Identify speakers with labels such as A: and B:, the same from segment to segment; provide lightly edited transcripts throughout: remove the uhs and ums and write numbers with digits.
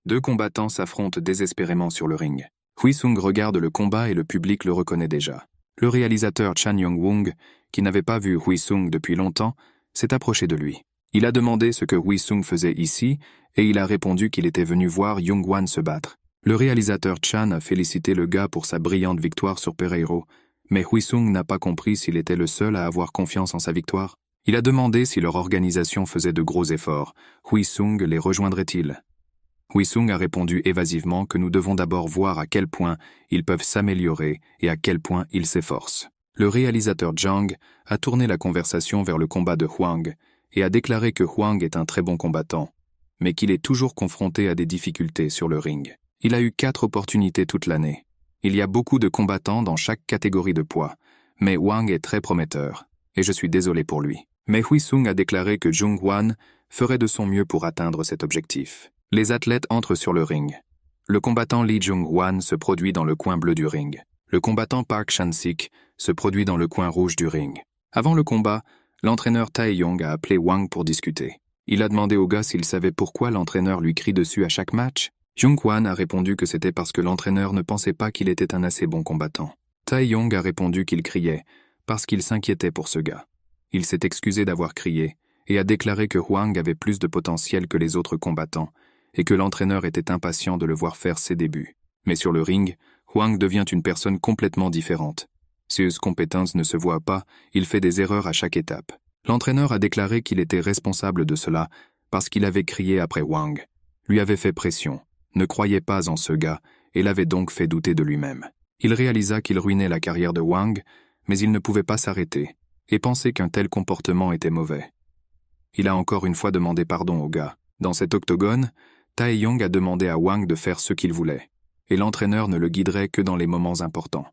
A: Deux combattants s'affrontent désespérément sur le ring. Huisung regarde le combat et le public le reconnaît déjà. Le réalisateur Chan Yong-woong, qui n'avait pas vu Huisung depuis longtemps, s'est approché de lui. Il a demandé ce que Huisung faisait ici et il a répondu qu'il était venu voir Young-wan se battre. Le réalisateur Chan a félicité le gars pour sa brillante victoire sur Pereiro, mais Huisung n'a pas compris s'il était le seul à avoir confiance en sa victoire. Il a demandé si leur organisation faisait de gros efforts. Huisung les rejoindrait-il? Huisung a répondu évasivement que nous devons d'abord voir à quel point ils peuvent s'améliorer et à quel point ils s'efforcent. Le réalisateur Zhang a tourné la conversation vers le combat de Huang et a déclaré que Huang est un très bon combattant, mais qu'il est toujours confronté à des difficultés sur le ring. Il a eu 4 opportunités toute l'année. Il y a beaucoup de combattants dans chaque catégorie de poids, mais Huang est très prometteur, et je suis désolé pour lui. Mais Huisung a déclaré que Jung-wan ferait de son mieux pour atteindre cet objectif. Les athlètes entrent sur le ring. Le combattant Lee Jung-wan se produit dans le coin bleu du ring. Le combattant Park Chan-sik se produit dans le coin rouge du ring. Avant le combat, l'entraîneur Tae-yong a appelé Wang pour discuter. Il a demandé au gars s'il savait pourquoi l'entraîneur lui crie dessus à chaque match. Jung-wan a répondu que c'était parce que l'entraîneur ne pensait pas qu'il était un assez bon combattant. Tae-yong a répondu qu'il criait parce qu'il s'inquiétait pour ce gars. Il s'est excusé d'avoir crié et a déclaré que Huang avait plus de potentiel que les autres combattants et que l'entraîneur était impatient de le voir faire ses débuts. Mais sur le ring, Huang devient une personne complètement différente. Ses compétences ne se voient pas, il fait des erreurs à chaque étape. L'entraîneur a déclaré qu'il était responsable de cela parce qu'il avait crié après Wang, lui avait fait pression, ne croyait pas en ce gars et l'avait donc fait douter de lui-même. Il réalisa qu'il ruinait la carrière de Wang, mais il ne pouvait pas s'arrêter et pensait qu'un tel comportement était mauvais. Il a encore une fois demandé pardon au gars. Dans cet octogone, Tae-yong a demandé à Wang de faire ce qu'il voulait, et l'entraîneur ne le guiderait que dans les moments importants.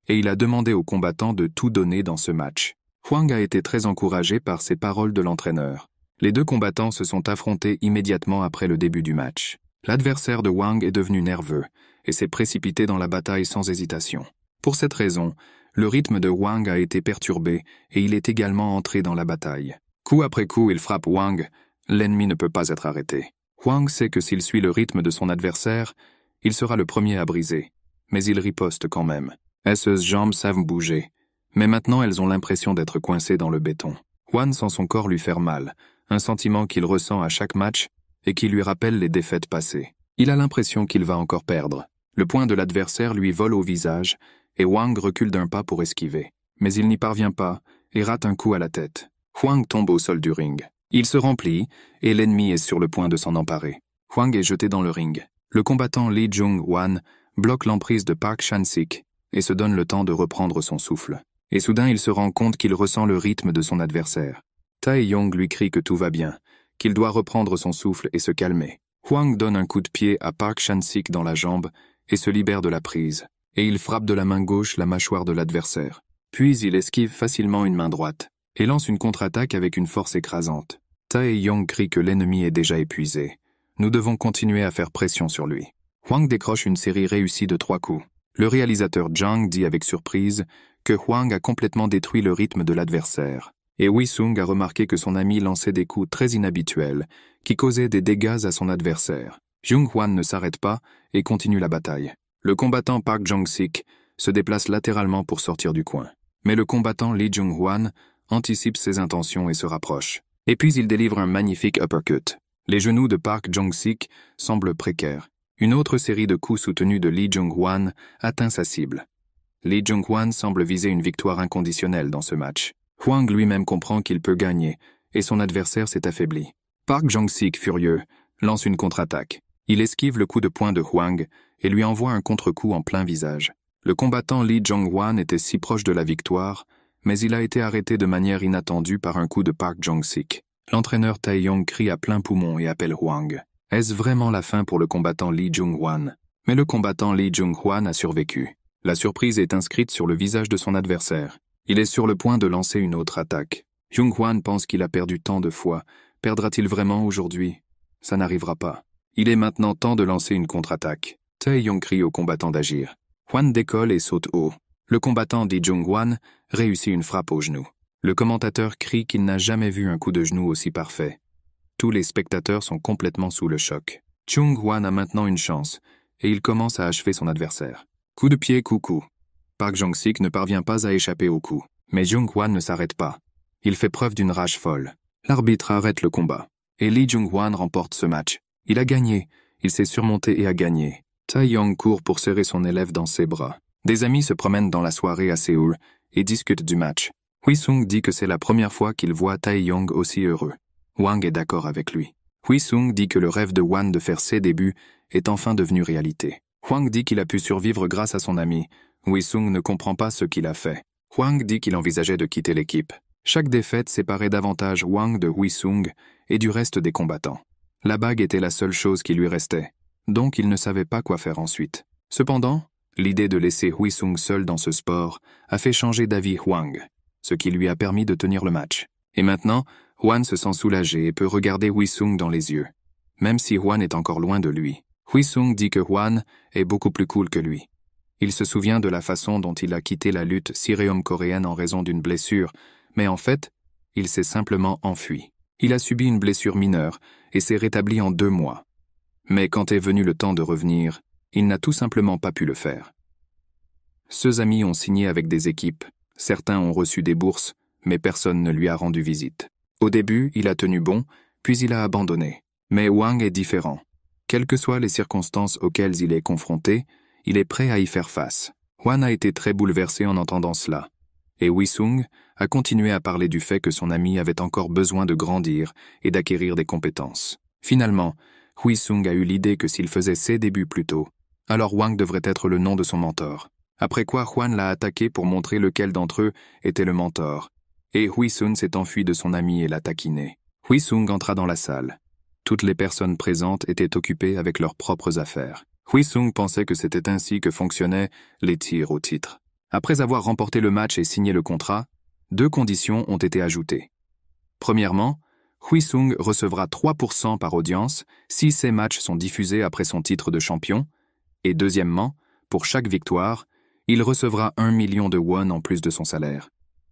A: Et il a demandé aux combattants de tout donner dans ce match. Wang a été très encouragé par ces paroles de l'entraîneur. Les deux combattants se sont affrontés immédiatement après le début du match. L'adversaire de Wang est devenu nerveux et s'est précipité dans la bataille sans hésitation. Pour cette raison, le rythme de Wang a été perturbé et il est également entré dans la bataille. Coup après coup, il frappe Wang. L'ennemi ne peut pas être arrêté. Wang sait que s'il suit le rythme de son adversaire, il sera le premier à briser. Mais il riposte quand même. Ses jambes savent bouger. Mais maintenant, elles ont l'impression d'être coincées dans le béton. Wang sent son corps lui faire mal, un sentiment qu'il ressent à chaque match et qui lui rappelle les défaites passées. Il a l'impression qu'il va encore perdre. Le poing de l'adversaire lui vole au visage et Wang recule d'un pas pour esquiver. Mais il n'y parvient pas et rate un coup à la tête. Wang tombe au sol du ring. Il se remplit et l'ennemi est sur le point de s'en emparer. Wang est jeté dans le ring. Le combattant Lee Jung-wan bloque l'emprise de Park Chan-sik et se donne le temps de reprendre son souffle. Et soudain, il se rend compte qu'il ressent le rythme de son adversaire. Tae-yong lui crie que tout va bien, qu'il doit reprendre son souffle et se calmer. Wang donne un coup de pied à Park Chan-sik dans la jambe et se libère de la prise. Et il frappe de la main gauche la mâchoire de l'adversaire. Puis il esquive facilement une main droite et lance une contre-attaque avec une force écrasante. Tae-yong crie que l'ennemi est déjà épuisé. Nous devons continuer à faire pression sur lui. Wang décroche une série réussie de 3 coups. Le réalisateur Zhang dit avec surprise que Wang a complètement détruit le rythme de l'adversaire. Et Huisung a remarqué que son ami lançait des coups très inhabituels qui causaient des dégâts à son adversaire. Jung-hwan ne s'arrête pas et continue la bataille. Le combattant Park Jong-sik se déplace latéralement pour sortir du coin. Mais le combattant Lee Jung-hwan anticipe ses intentions et se rapproche. Et puis il délivre un magnifique uppercut. Les genoux de Park Jong-sik semblent précaires. Une autre série de coups soutenus de Lee Jung-hwan atteint sa cible. Lee Jung-hwan semble viser une victoire inconditionnelle dans ce match. Wang lui-même comprend qu'il peut gagner et son adversaire s'est affaibli. Park Jong-sik, furieux, lance une contre-attaque. Il esquive le coup de poing de Wang et lui envoie un contre-coup en plein visage. Le combattant Lee Jung-hwan était si proche de la victoire, mais il a été arrêté de manière inattendue par un coup de Park Jong-sik. L'entraîneur Tae-yong crie à plein poumon et appelle Wang. Est-ce vraiment la fin pour le combattant Lee Jung-hwan? Mais le combattant Lee Jung-hwan a survécu. La surprise est inscrite sur le visage de son adversaire. Il est sur le point de lancer une autre attaque. Jung-hwan pense qu'il a perdu tant de fois. Perdra-t-il vraiment aujourd'hui? Ça n'arrivera pas. Il est maintenant temps de lancer une contre-attaque. Tae-yong crie au combattant d'agir. Hwan décolle et saute haut. Le combattant Lee Jung-hwan réussit une frappe au genou. Le commentateur crie qu'il n'a jamais vu un coup de genou aussi parfait. Tous les spectateurs sont complètement sous le choc. Chung Hwan a maintenant une chance, et il commence à achever son adversaire. Coup de pied, coup. Park Jong-sik ne parvient pas à échapper au coup, mais Jung Hwan ne s'arrête pas. Il fait preuve d'une rage folle. L'arbitre arrête le combat, et Lee Jung-hwan remporte ce match. Il a gagné, il s'est surmonté et a gagné. Tae-yong court pour serrer son élève dans ses bras. Des amis se promènent dans la soirée à Séoul et discutent du match. Hui-sung dit que c'est la première fois qu'il voit Tae-yong aussi heureux. Hwang est d'accord avec lui. Hui-sung dit que le rêve de Hwan de faire ses débuts est enfin devenu réalité. Hwang dit qu'il a pu survivre grâce à son ami. Hui-sung ne comprend pas ce qu'il a fait. Hwang dit qu'il envisageait de quitter l'équipe. Chaque défaite séparait davantage Hwang de Hui-sung et du reste des combattants. La bague était la seule chose qui lui restait, donc il ne savait pas quoi faire ensuite. Cependant, l'idée de laisser Hui-sung seul dans ce sport a fait changer d'avis Hwang, ce qui lui a permis de tenir le match. Et maintenant, Hwan se sent soulagé et peut regarder Hui-sung dans les yeux, même si Hwan est encore loin de lui. Hui-sung dit que Hwan est beaucoup plus cool que lui. Il se souvient de la façon dont il a quitté la lutte syrien-coréenne en raison d'une blessure, mais en fait, il s'est simplement enfui. Il a subi une blessure mineure et s'est rétabli en 2 mois. Mais quand est venu le temps de revenir, il n'a tout simplement pas pu le faire. Ses amis ont signé avec des équipes, certains ont reçu des bourses, mais personne ne lui a rendu visite. Au début, il a tenu bon, puis il a abandonné. Mais Hwang est différent. Quelles que soient les circonstances auxquelles il est confronté, il est prêt à y faire face. Hwan a été très bouleversé en entendant cela. Et Hui-sung a continué à parler du fait que son ami avait encore besoin de grandir et d'acquérir des compétences. Finalement, Hui-sung a eu l'idée que s'il faisait ses débuts plus tôt, alors Hwang devrait être le nom de son mentor. Après quoi Hwan l'a attaqué pour montrer lequel d'entre eux était le mentor. Et Hui-sung s'est enfui de son ami et l'a taquiné. Hui-sung entra dans la salle. Toutes les personnes présentes étaient occupées avec leurs propres affaires. Hui-sung pensait que c'était ainsi que fonctionnaient les tirs au titre. Après avoir remporté le match et signé le contrat, 2 conditions ont été ajoutées. Premièrement, Hui-sung recevra 3% par audience si ses matchs sont diffusés après son titre de champion, et deuxièmement, pour chaque victoire, il recevra 1 million de won en plus de son salaire.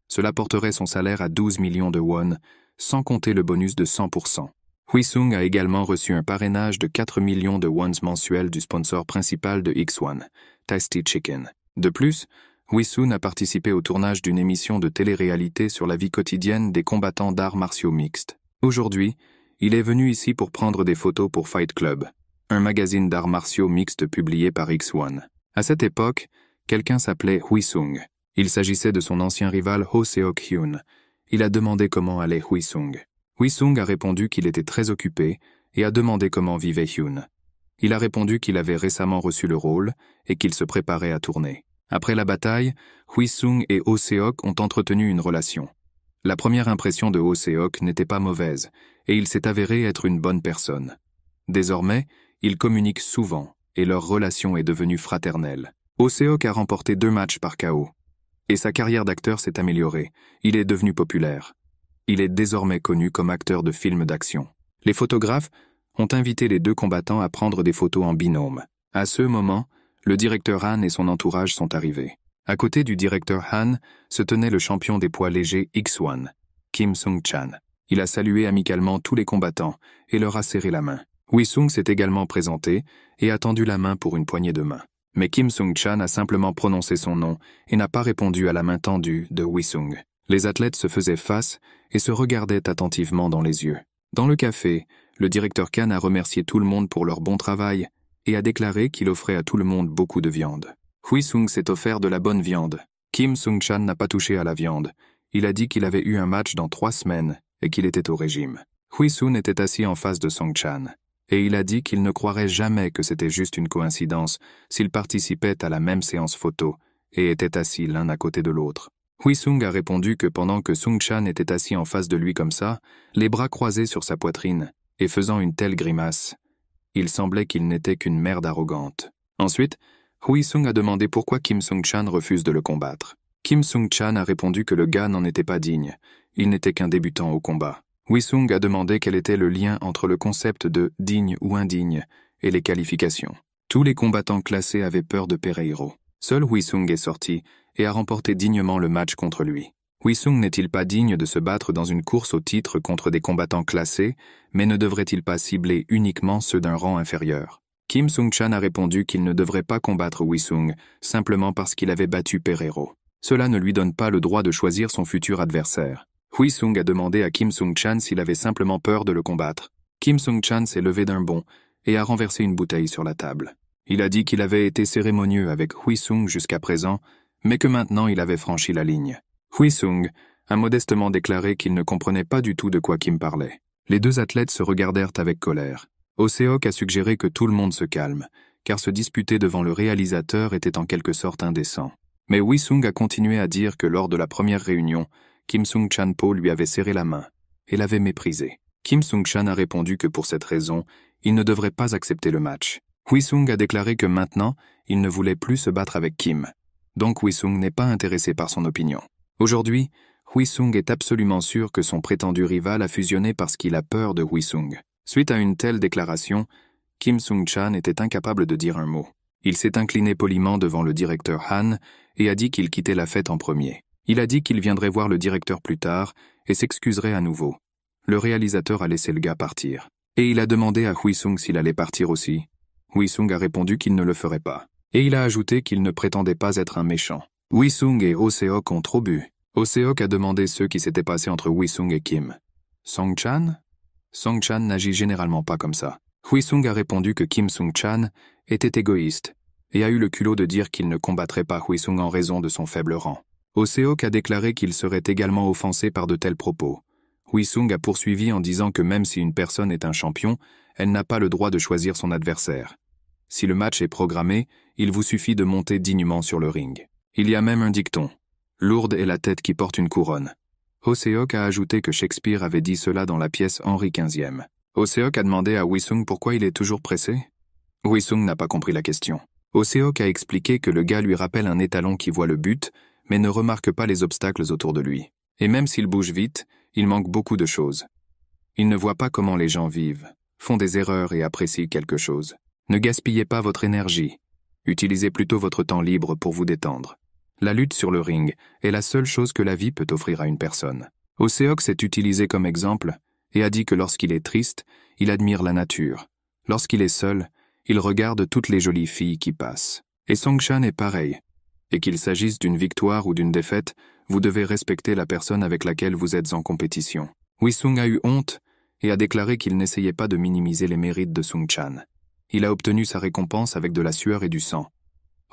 A: Cela porterait son salaire à 12 millions de won, sans compter le bonus de 100%. Hui-sung a également reçu un parrainage de 4 millions de wons mensuels du sponsor principal de X1, Tasty Chicken. De plus, Hui-sung a participé au tournage d'une émission de télé-réalité sur la vie quotidienne des combattants d'arts martiaux mixtes. Aujourd'hui, il est venu ici pour prendre des photos pour Fight Club, un magazine d'arts martiaux mixtes publié par X1. À cette époque, quelqu'un s'appelait Hui-sung. Il s'agissait de son ancien rival Ho Seok-hyun. Il a demandé comment allait Hui-sung. Hui-sung a répondu qu'il était très occupé et a demandé comment vivait Hyun. Il a répondu qu'il avait récemment reçu le rôle et qu'il se préparait à tourner. Après la bataille, Hui-sung et Oh Seok ont entretenu une relation. La première impression de Oh Seok n'était pas mauvaise et il s'est avéré être une bonne personne. Désormais, ils communiquent souvent et leur relation est devenue fraternelle. Oh Seok a remporté 2 matchs par KO. Et sa carrière d'acteur s'est améliorée. Il est devenu populaire. Il est désormais connu comme acteur de films d'action. Les photographes ont invité les 2 combattants à prendre des photos en binôme. À ce moment, le directeur Han et son entourage sont arrivés. À côté du directeur Han se tenait le champion des poids légers X1, Kim Sung-chan. Il a salué amicalement tous les combattants et leur a serré la main. Hui-sung s'est également présenté et a tendu la main pour une poignée de main. Mais Kim Sung-chan a simplement prononcé son nom et n'a pas répondu à la main tendue de Hui-sung. Les athlètes se faisaient face et se regardaient attentivement dans les yeux. Dans le café, le directeur Khan a remercié tout le monde pour leur bon travail et a déclaré qu'il offrait à tout le monde beaucoup de viande. Hui-sung s'est offert de la bonne viande. Kim Sung-chan n'a pas touché à la viande. Il a dit qu'il avait eu un match dans 3 semaines et qu'il était au régime. Hui-sung était assis en face de Sung-chan. Et il a dit qu'il ne croirait jamais que c'était juste une coïncidence s'ils participaient à la même séance photo et étaient assis l'un à côté de l'autre. Hui-sung a répondu que pendant que Sung-chan était assis en face de lui comme ça, les bras croisés sur sa poitrine et faisant une telle grimace, il semblait qu'il n'était qu'une merde arrogante. Ensuite, Hui-sung a demandé pourquoi Kim Sung-chan refuse de le combattre. Kim Sung-chan a répondu que le gars n'en était pas digne, il n'était qu'un débutant au combat. Hui-sung a demandé quel était le lien entre le concept de « digne » ou « indigne » et les qualifications. Tous les combattants classés avaient peur de Pereiro. Seul Hui-sung est sorti et a remporté dignement le match contre lui. Hui-sung n'est-il pas digne de se battre dans une course au titre contre des combattants classés, mais ne devrait-il pas cibler uniquement ceux d'un rang inférieur? Kim Sung-chan a répondu qu'il ne devrait pas combattre Hui-sung, simplement parce qu'il avait battu Pereiro. Cela ne lui donne pas le droit de choisir son futur adversaire. Hui-sung a demandé à Kim Sung-chan s'il avait simplement peur de le combattre. Kim Sung-chan s'est levé d'un bond et a renversé une bouteille sur la table. Il a dit qu'il avait été cérémonieux avec Hui-sung jusqu'à présent, mais que maintenant il avait franchi la ligne. Hui-sung a modestement déclaré qu'il ne comprenait pas du tout de quoi Kim parlait. Les deux athlètes se regardèrent avec colère. Oh-seok a suggéré que tout le monde se calme, car se disputer devant le réalisateur était en quelque sorte indécent. Mais Hui-sung a continué à dire que lors de la première réunion, Kim Sung-chan-po lui avait serré la main et l'avait méprisé. Kim Sung-chan a répondu que pour cette raison, il ne devrait pas accepter le match. Hui-sung a déclaré que maintenant, il ne voulait plus se battre avec Kim. Donc Hui-sung n'est pas intéressé par son opinion. Aujourd'hui, Hui-sung est absolument sûr que son prétendu rival a fusionné parce qu'il a peur de Hui-sung. Suite à une telle déclaration, Kim Sung-chan était incapable de dire un mot. Il s'est incliné poliment devant le directeur Han et a dit qu'il quittait la fête en premier. Il a dit qu'il viendrait voir le directeur plus tard et s'excuserait à nouveau. Le réalisateur a laissé le gars partir. Et il a demandé à Hui-sung s'il allait partir aussi. Hui-sung a répondu qu'il ne le ferait pas. Et il a ajouté qu'il ne prétendait pas être un méchant. Hui-sung et Oh-seok ont trop bu. Oh-seok a demandé ce qui s'était passé entre Hui-sung et Kim. Sung-chan? Sung-chan n'agit généralement pas comme ça. Hui-sung a répondu que Kim Sung-chan était égoïste et a eu le culot de dire qu'il ne combattrait pas Hui-sung en raison de son faible rang. Oh-seok a déclaré qu'il serait également offensé par de tels propos. Hui-sung a poursuivi en disant que même si une personne est un champion, elle n'a pas le droit de choisir son adversaire. Si le match est programmé, il vous suffit de monter dignement sur le ring. Il y a même un dicton. Lourde est la tête qui porte une couronne. Oh-seok a ajouté que Shakespeare avait dit cela dans la pièce Henri XV. Oh-seok a demandé à Hui-sung pourquoi il est toujours pressé. Hui-sung n'a pas compris la question. Oh-seok a expliqué que le gars lui rappelle un étalon qui voit le but, mais ne remarque pas les obstacles autour de lui. Et même s'il bouge vite, il manque beaucoup de choses. Il ne voit pas comment les gens vivent, font des erreurs et apprécient quelque chose. Ne gaspillez pas votre énergie. Utilisez plutôt votre temps libre pour vous détendre. La lutte sur le ring est la seule chose que la vie peut offrir à une personne. Oh-seok s'est utilisé comme exemple et a dit que lorsqu'il est triste, il admire la nature. Lorsqu'il est seul, il regarde toutes les jolies filles qui passent. Et Sung-chan est pareil. Et qu'il s'agisse d'une victoire ou d'une défaite, vous devez respecter la personne avec laquelle vous êtes en compétition. Hui-sung a eu honte et a déclaré qu'il n'essayait pas de minimiser les mérites de Sung-chan. Il a obtenu sa récompense avec de la sueur et du sang.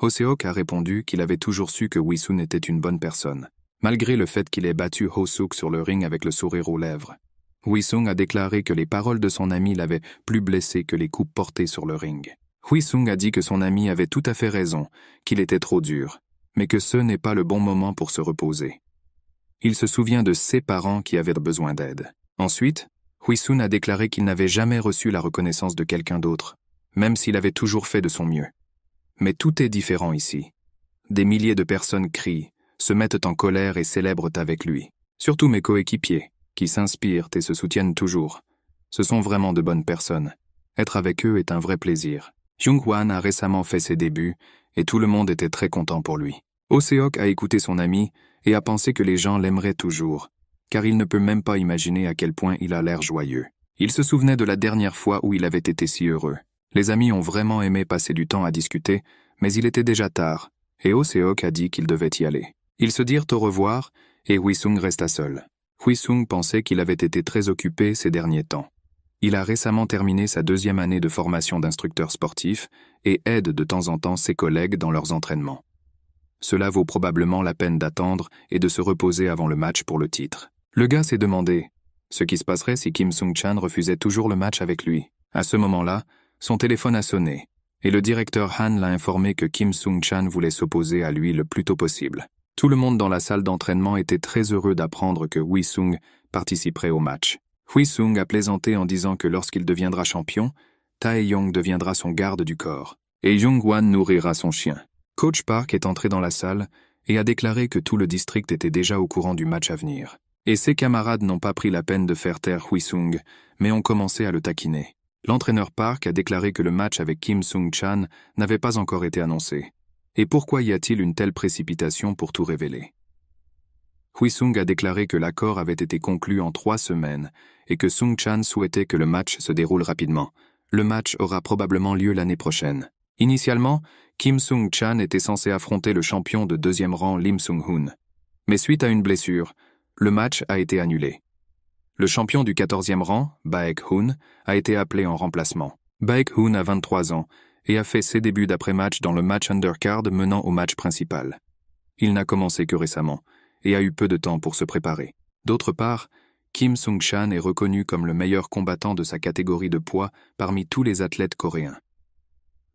A: Oh-seok a répondu qu'il avait toujours su que Hui-sung était une bonne personne, malgré le fait qu'il ait battu Oh-suk sur le ring avec le sourire aux lèvres. Hui-sung a déclaré que les paroles de son ami l'avaient plus blessé que les coups portés sur le ring. Hui-sung a dit que son ami avait tout à fait raison, qu'il était trop dur, mais que ce n'est pas le bon moment pour se reposer. Il se souvient de ses parents qui avaient besoin d'aide. Ensuite, Hui-sung a déclaré qu'il n'avait jamais reçu la reconnaissance de quelqu'un d'autre, même s'il avait toujours fait de son mieux. Mais tout est différent ici. Des milliers de personnes crient, se mettent en colère et célèbrent avec lui. Surtout mes coéquipiers, qui s'inspirent et se soutiennent toujours. Ce sont vraiment de bonnes personnes. Être avec eux est un vrai plaisir. Jung-hwan a récemment fait ses débuts, et tout le monde était très content pour lui. Oh-seok a écouté son ami et a pensé que les gens l'aimeraient toujours, car il ne peut même pas imaginer à quel point il a l'air joyeux. Il se souvenait de la dernière fois où il avait été si heureux. Les amis ont vraiment aimé passer du temps à discuter, mais il était déjà tard, et Oh-seok a dit qu'il devait y aller. Ils se dirent au revoir, et Hui-sung resta seul. Hui-sung pensait qu'il avait été très occupé ces derniers temps. Il a récemment terminé sa 2e année de formation d'instructeur sportif et aide de temps en temps ses collègues dans leurs entraînements. Cela vaut probablement la peine d'attendre et de se reposer avant le match pour le titre. Le gars s'est demandé ce qui se passerait si Kim Sung-chan refusait toujours le match avec lui. À ce moment-là, son téléphone a sonné, et le directeur Han l'a informé que Kim Sung-chan voulait s'opposer à lui le plus tôt possible. Tout le monde dans la salle d'entraînement était très heureux d'apprendre que Hui-sung participerait au match. Hui-sung a plaisanté en disant que lorsqu'il deviendra champion, Tae-yong deviendra son garde du corps, et Jung-hwan nourrira son chien. Coach Park est entré dans la salle et a déclaré que tout le district était déjà au courant du match à venir. Et ses camarades n'ont pas pris la peine de faire taire Hui-sung, mais ont commencé à le taquiner. L'entraîneur Park a déclaré que le match avec Kim Sung-chan n'avait pas encore été annoncé. Et pourquoi y a-t-il une telle précipitation pour tout révéler? Hui-sung a déclaré que l'accord avait été conclu en 3 semaines et que Sung Chan souhaitait que le match se déroule rapidement. Le match aura probablement lieu l'année prochaine. Initialement, Kim Sung Chan était censé affronter le champion de 2e rang Lim Sung-hoon. Mais suite à une blessure, le match a été annulé. Le champion du 14e rang, Baek-hoon, a été appelé en remplacement. Baek-hoon a 23 ans et a fait ses débuts d'après-match dans le match undercard menant au match principal. Il n'a commencé que récemment et a eu peu de temps pour se préparer. D'autre part, Kim Sung-chan est reconnu comme le meilleur combattant de sa catégorie de poids parmi tous les athlètes coréens.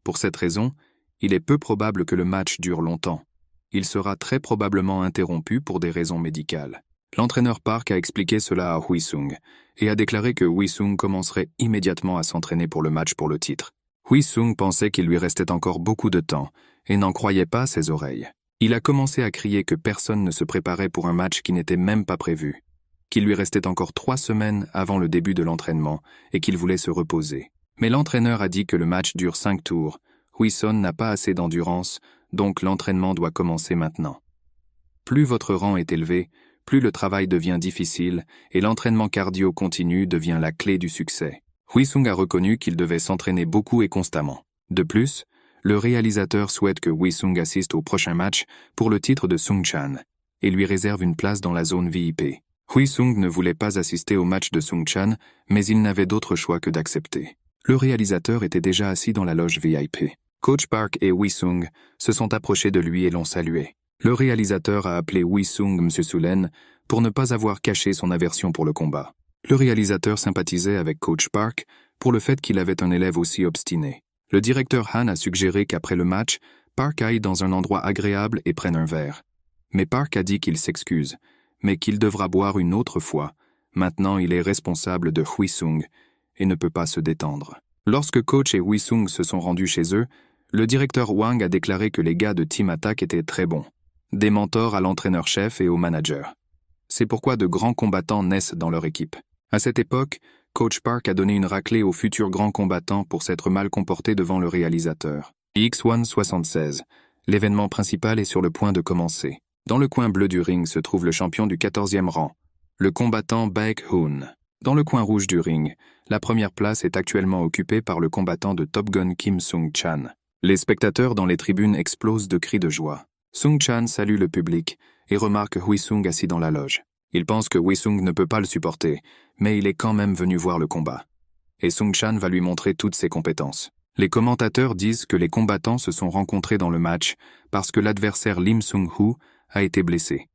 A: Pour cette raison, il est peu probable que le match dure longtemps. Il sera très probablement interrompu pour des raisons médicales. L'entraîneur Park a expliqué cela à Hui-sung et a déclaré que Hui-sung commencerait immédiatement à s'entraîner pour le match pour le titre. Hui-sung pensait qu'il lui restait encore beaucoup de temps et n'en croyait pas ses oreilles. Il a commencé à crier que personne ne se préparait pour un match qui n'était même pas prévu, qu'il lui restait encore 3 semaines avant le début de l'entraînement et qu'il voulait se reposer. Mais l'entraîneur a dit que le match dure 5 tours. Hui-sung n'a pas assez d'endurance, donc l'entraînement doit commencer maintenant. Plus votre rang est élevé, plus le travail devient difficile et l'entraînement cardio continu devient la clé du succès. Hui-sung a reconnu qu'il devait s'entraîner beaucoup et constamment. De plus, le réalisateur souhaite que Hui-sung assiste au prochain match pour le titre de Sung Chan et lui réserve une place dans la zone VIP. Hui-sung ne voulait pas assister au match de Sung Chan, mais il n'avait d'autre choix que d'accepter. Le réalisateur était déjà assis dans la loge VIP. Coach Park et Hui-sung se sont approchés de lui et l'ont salué. Le réalisateur a appelé Hui-sung M. Sulen pour ne pas avoir caché son aversion pour le combat. Le réalisateur sympathisait avec Coach Park pour le fait qu'il avait un élève aussi obstiné. Le directeur Han a suggéré qu'après le match, Park aille dans un endroit agréable et prenne un verre. Mais Park a dit qu'il s'excuse, mais qu'il devra boire une autre fois. Maintenant, il est responsable de Hui-sung et ne peut pas se détendre. Lorsque Coach et Hui-sung se sont rendus chez eux, le directeur Wang a déclaré que les gars de Team Attack étaient très bons, des mentors à l'entraîneur-chef et au manager. C'est pourquoi de grands combattants naissent dans leur équipe. À cette époque, Coach Park a donné une raclée aux futurs grands combattants pour s'être mal comporté devant le réalisateur. X1 76. L'événement principal est sur le point de commencer. Dans le coin bleu du ring se trouve le champion du 14e rang, le combattant Baek-hoon. Dans le coin rouge du ring, la première place est actuellement occupée par le combattant de Top Gun Kim Sung-chan. Les spectateurs dans les tribunes explosent de cris de joie. Sung-chan salue le public et remarque Hui-sung assis dans la loge. Il pense que Hui-sung ne peut pas le supporter, mais il est quand même venu voir le combat. Et Sung-chan va lui montrer toutes ses compétences. Les commentateurs disent que les combattants se sont rencontrés dans le match parce que l'adversaire Lim Sung-hoo a été blessé.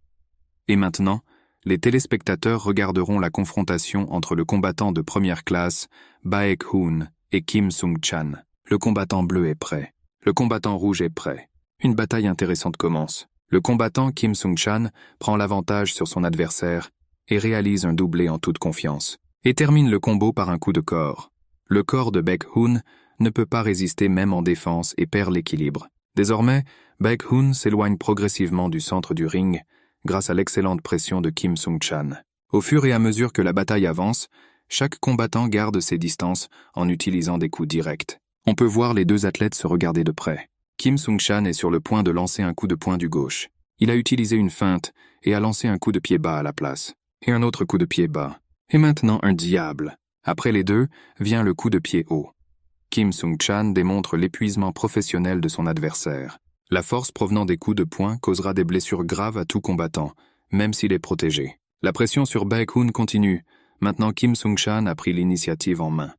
A: Et maintenant, les téléspectateurs regarderont la confrontation entre le combattant de première classe, Baek-hoon, et Kim Sung-chan. Le combattant bleu est prêt. Le combattant rouge est prêt. Une bataille intéressante commence. Le combattant Kim Sung-chan prend l'avantage sur son adversaire et réalise un doublé en toute confiance. Et termine le combo par un coup de corps. Le corps de Baek-hoon ne peut pas résister même en défense et perd l'équilibre. Désormais, Baek-hoon s'éloigne progressivement du centre du ring grâce à l'excellente pression de Kim Sung-chan. Au fur et à mesure que la bataille avance, chaque combattant garde ses distances en utilisant des coups directs. On peut voir les deux athlètes se regarder de près. Kim Sung-chan est sur le point de lancer un coup de poing du gauche. Il a utilisé une feinte et a lancé un coup de pied bas à la place. Et un autre coup de pied bas. Et maintenant un diable. Après les deux, vient le coup de pied haut. Kim Sung-chan démontre l'épuisement professionnel de son adversaire. La force provenant des coups de poing causera des blessures graves à tout combattant, même s'il est protégé. La pression sur Baek-hoon continue. Maintenant Kim Sung-chan a pris l'initiative en main.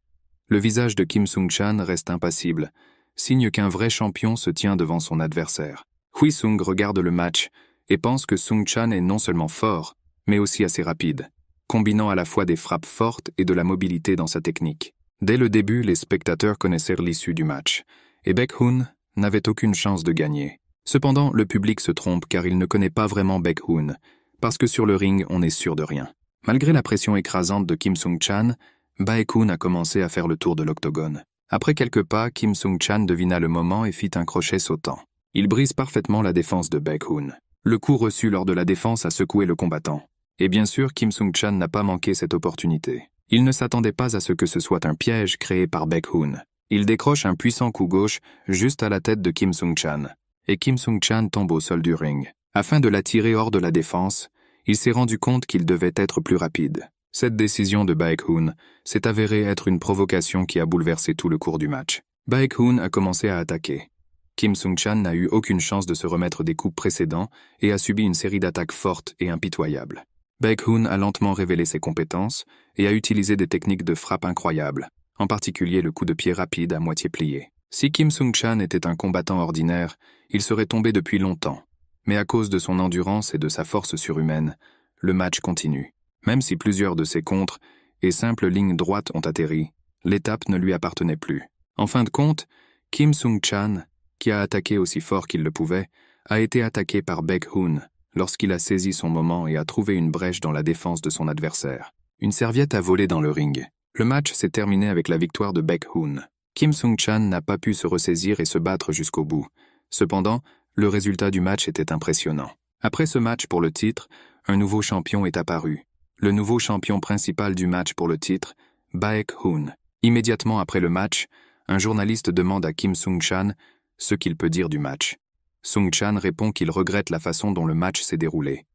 A: Le visage de Kim Sung-chan reste impassible, signe qu'un vrai champion se tient devant son adversaire. Hui-sung regarde le match et pense que Sung-chan est non seulement fort, mais aussi assez rapide, combinant à la fois des frappes fortes et de la mobilité dans sa technique. Dès le début, les spectateurs connaissaient l'issue du match, et Baek-hoon n'avait aucune chance de gagner. Cependant, le public se trompe car il ne connaît pas vraiment Baek-hoon, parce que sur le ring, on est sûr de rien. Malgré la pression écrasante de Kim Sung-chan, Baek-hoon a commencé à faire le tour de l'octogone. Après quelques pas, Kim Sung-chan devina le moment et fit un crochet sautant. Il brise parfaitement la défense de Baek-hoon. Le coup reçu lors de la défense a secoué le combattant. Et bien sûr, Kim Sung-chan n'a pas manqué cette opportunité. Il ne s'attendait pas à ce que ce soit un piège créé par Baek-hoon. Il décroche un puissant coup gauche juste à la tête de Kim Sung-chan. Et Kim Sung-chan tombe au sol du ring. Afin de l'attirer hors de la défense, Il s'est rendu compte qu'il devait être plus rapide. Cette décision de Baek-hoon s'est avérée être une provocation qui a bouleversé tout le cours du match. Baek-hoon a commencé à attaquer. Kim Sung-chan n'a eu aucune chance de se remettre des coups précédents et a subi une série d'attaques fortes et impitoyables. Baek-hoon a lentement révélé ses compétences et a utilisé des techniques de frappe incroyables, en particulier le coup de pied rapide à moitié plié. Si Kim Sung-chan était un combattant ordinaire, il serait tombé depuis longtemps. Mais à cause de son endurance et de sa force surhumaine, le match continue. Même si plusieurs de ses contres et simples lignes droites ont atterri, l'étape ne lui appartenait plus. En fin de compte, Kim Sung-chan, qui a attaqué aussi fort qu'il le pouvait, a été attaqué par Baek-hoon lorsqu'il a saisi son moment et a trouvé une brèche dans la défense de son adversaire. Une serviette a volé dans le ring. Le match s'est terminé avec la victoire de Baek-hoon. Kim Sung-chan n'a pas pu se ressaisir et se battre jusqu'au bout. Cependant, le résultat du match était impressionnant. Après ce match pour le titre, un nouveau champion est apparu. Le nouveau champion principal du match pour le titre, Baek-hoon. Immédiatement après le match, un journaliste demande à Kim Sung-chan ce qu'il peut dire du match. Sung-chan répond qu'il regrette la façon dont le match s'est déroulé.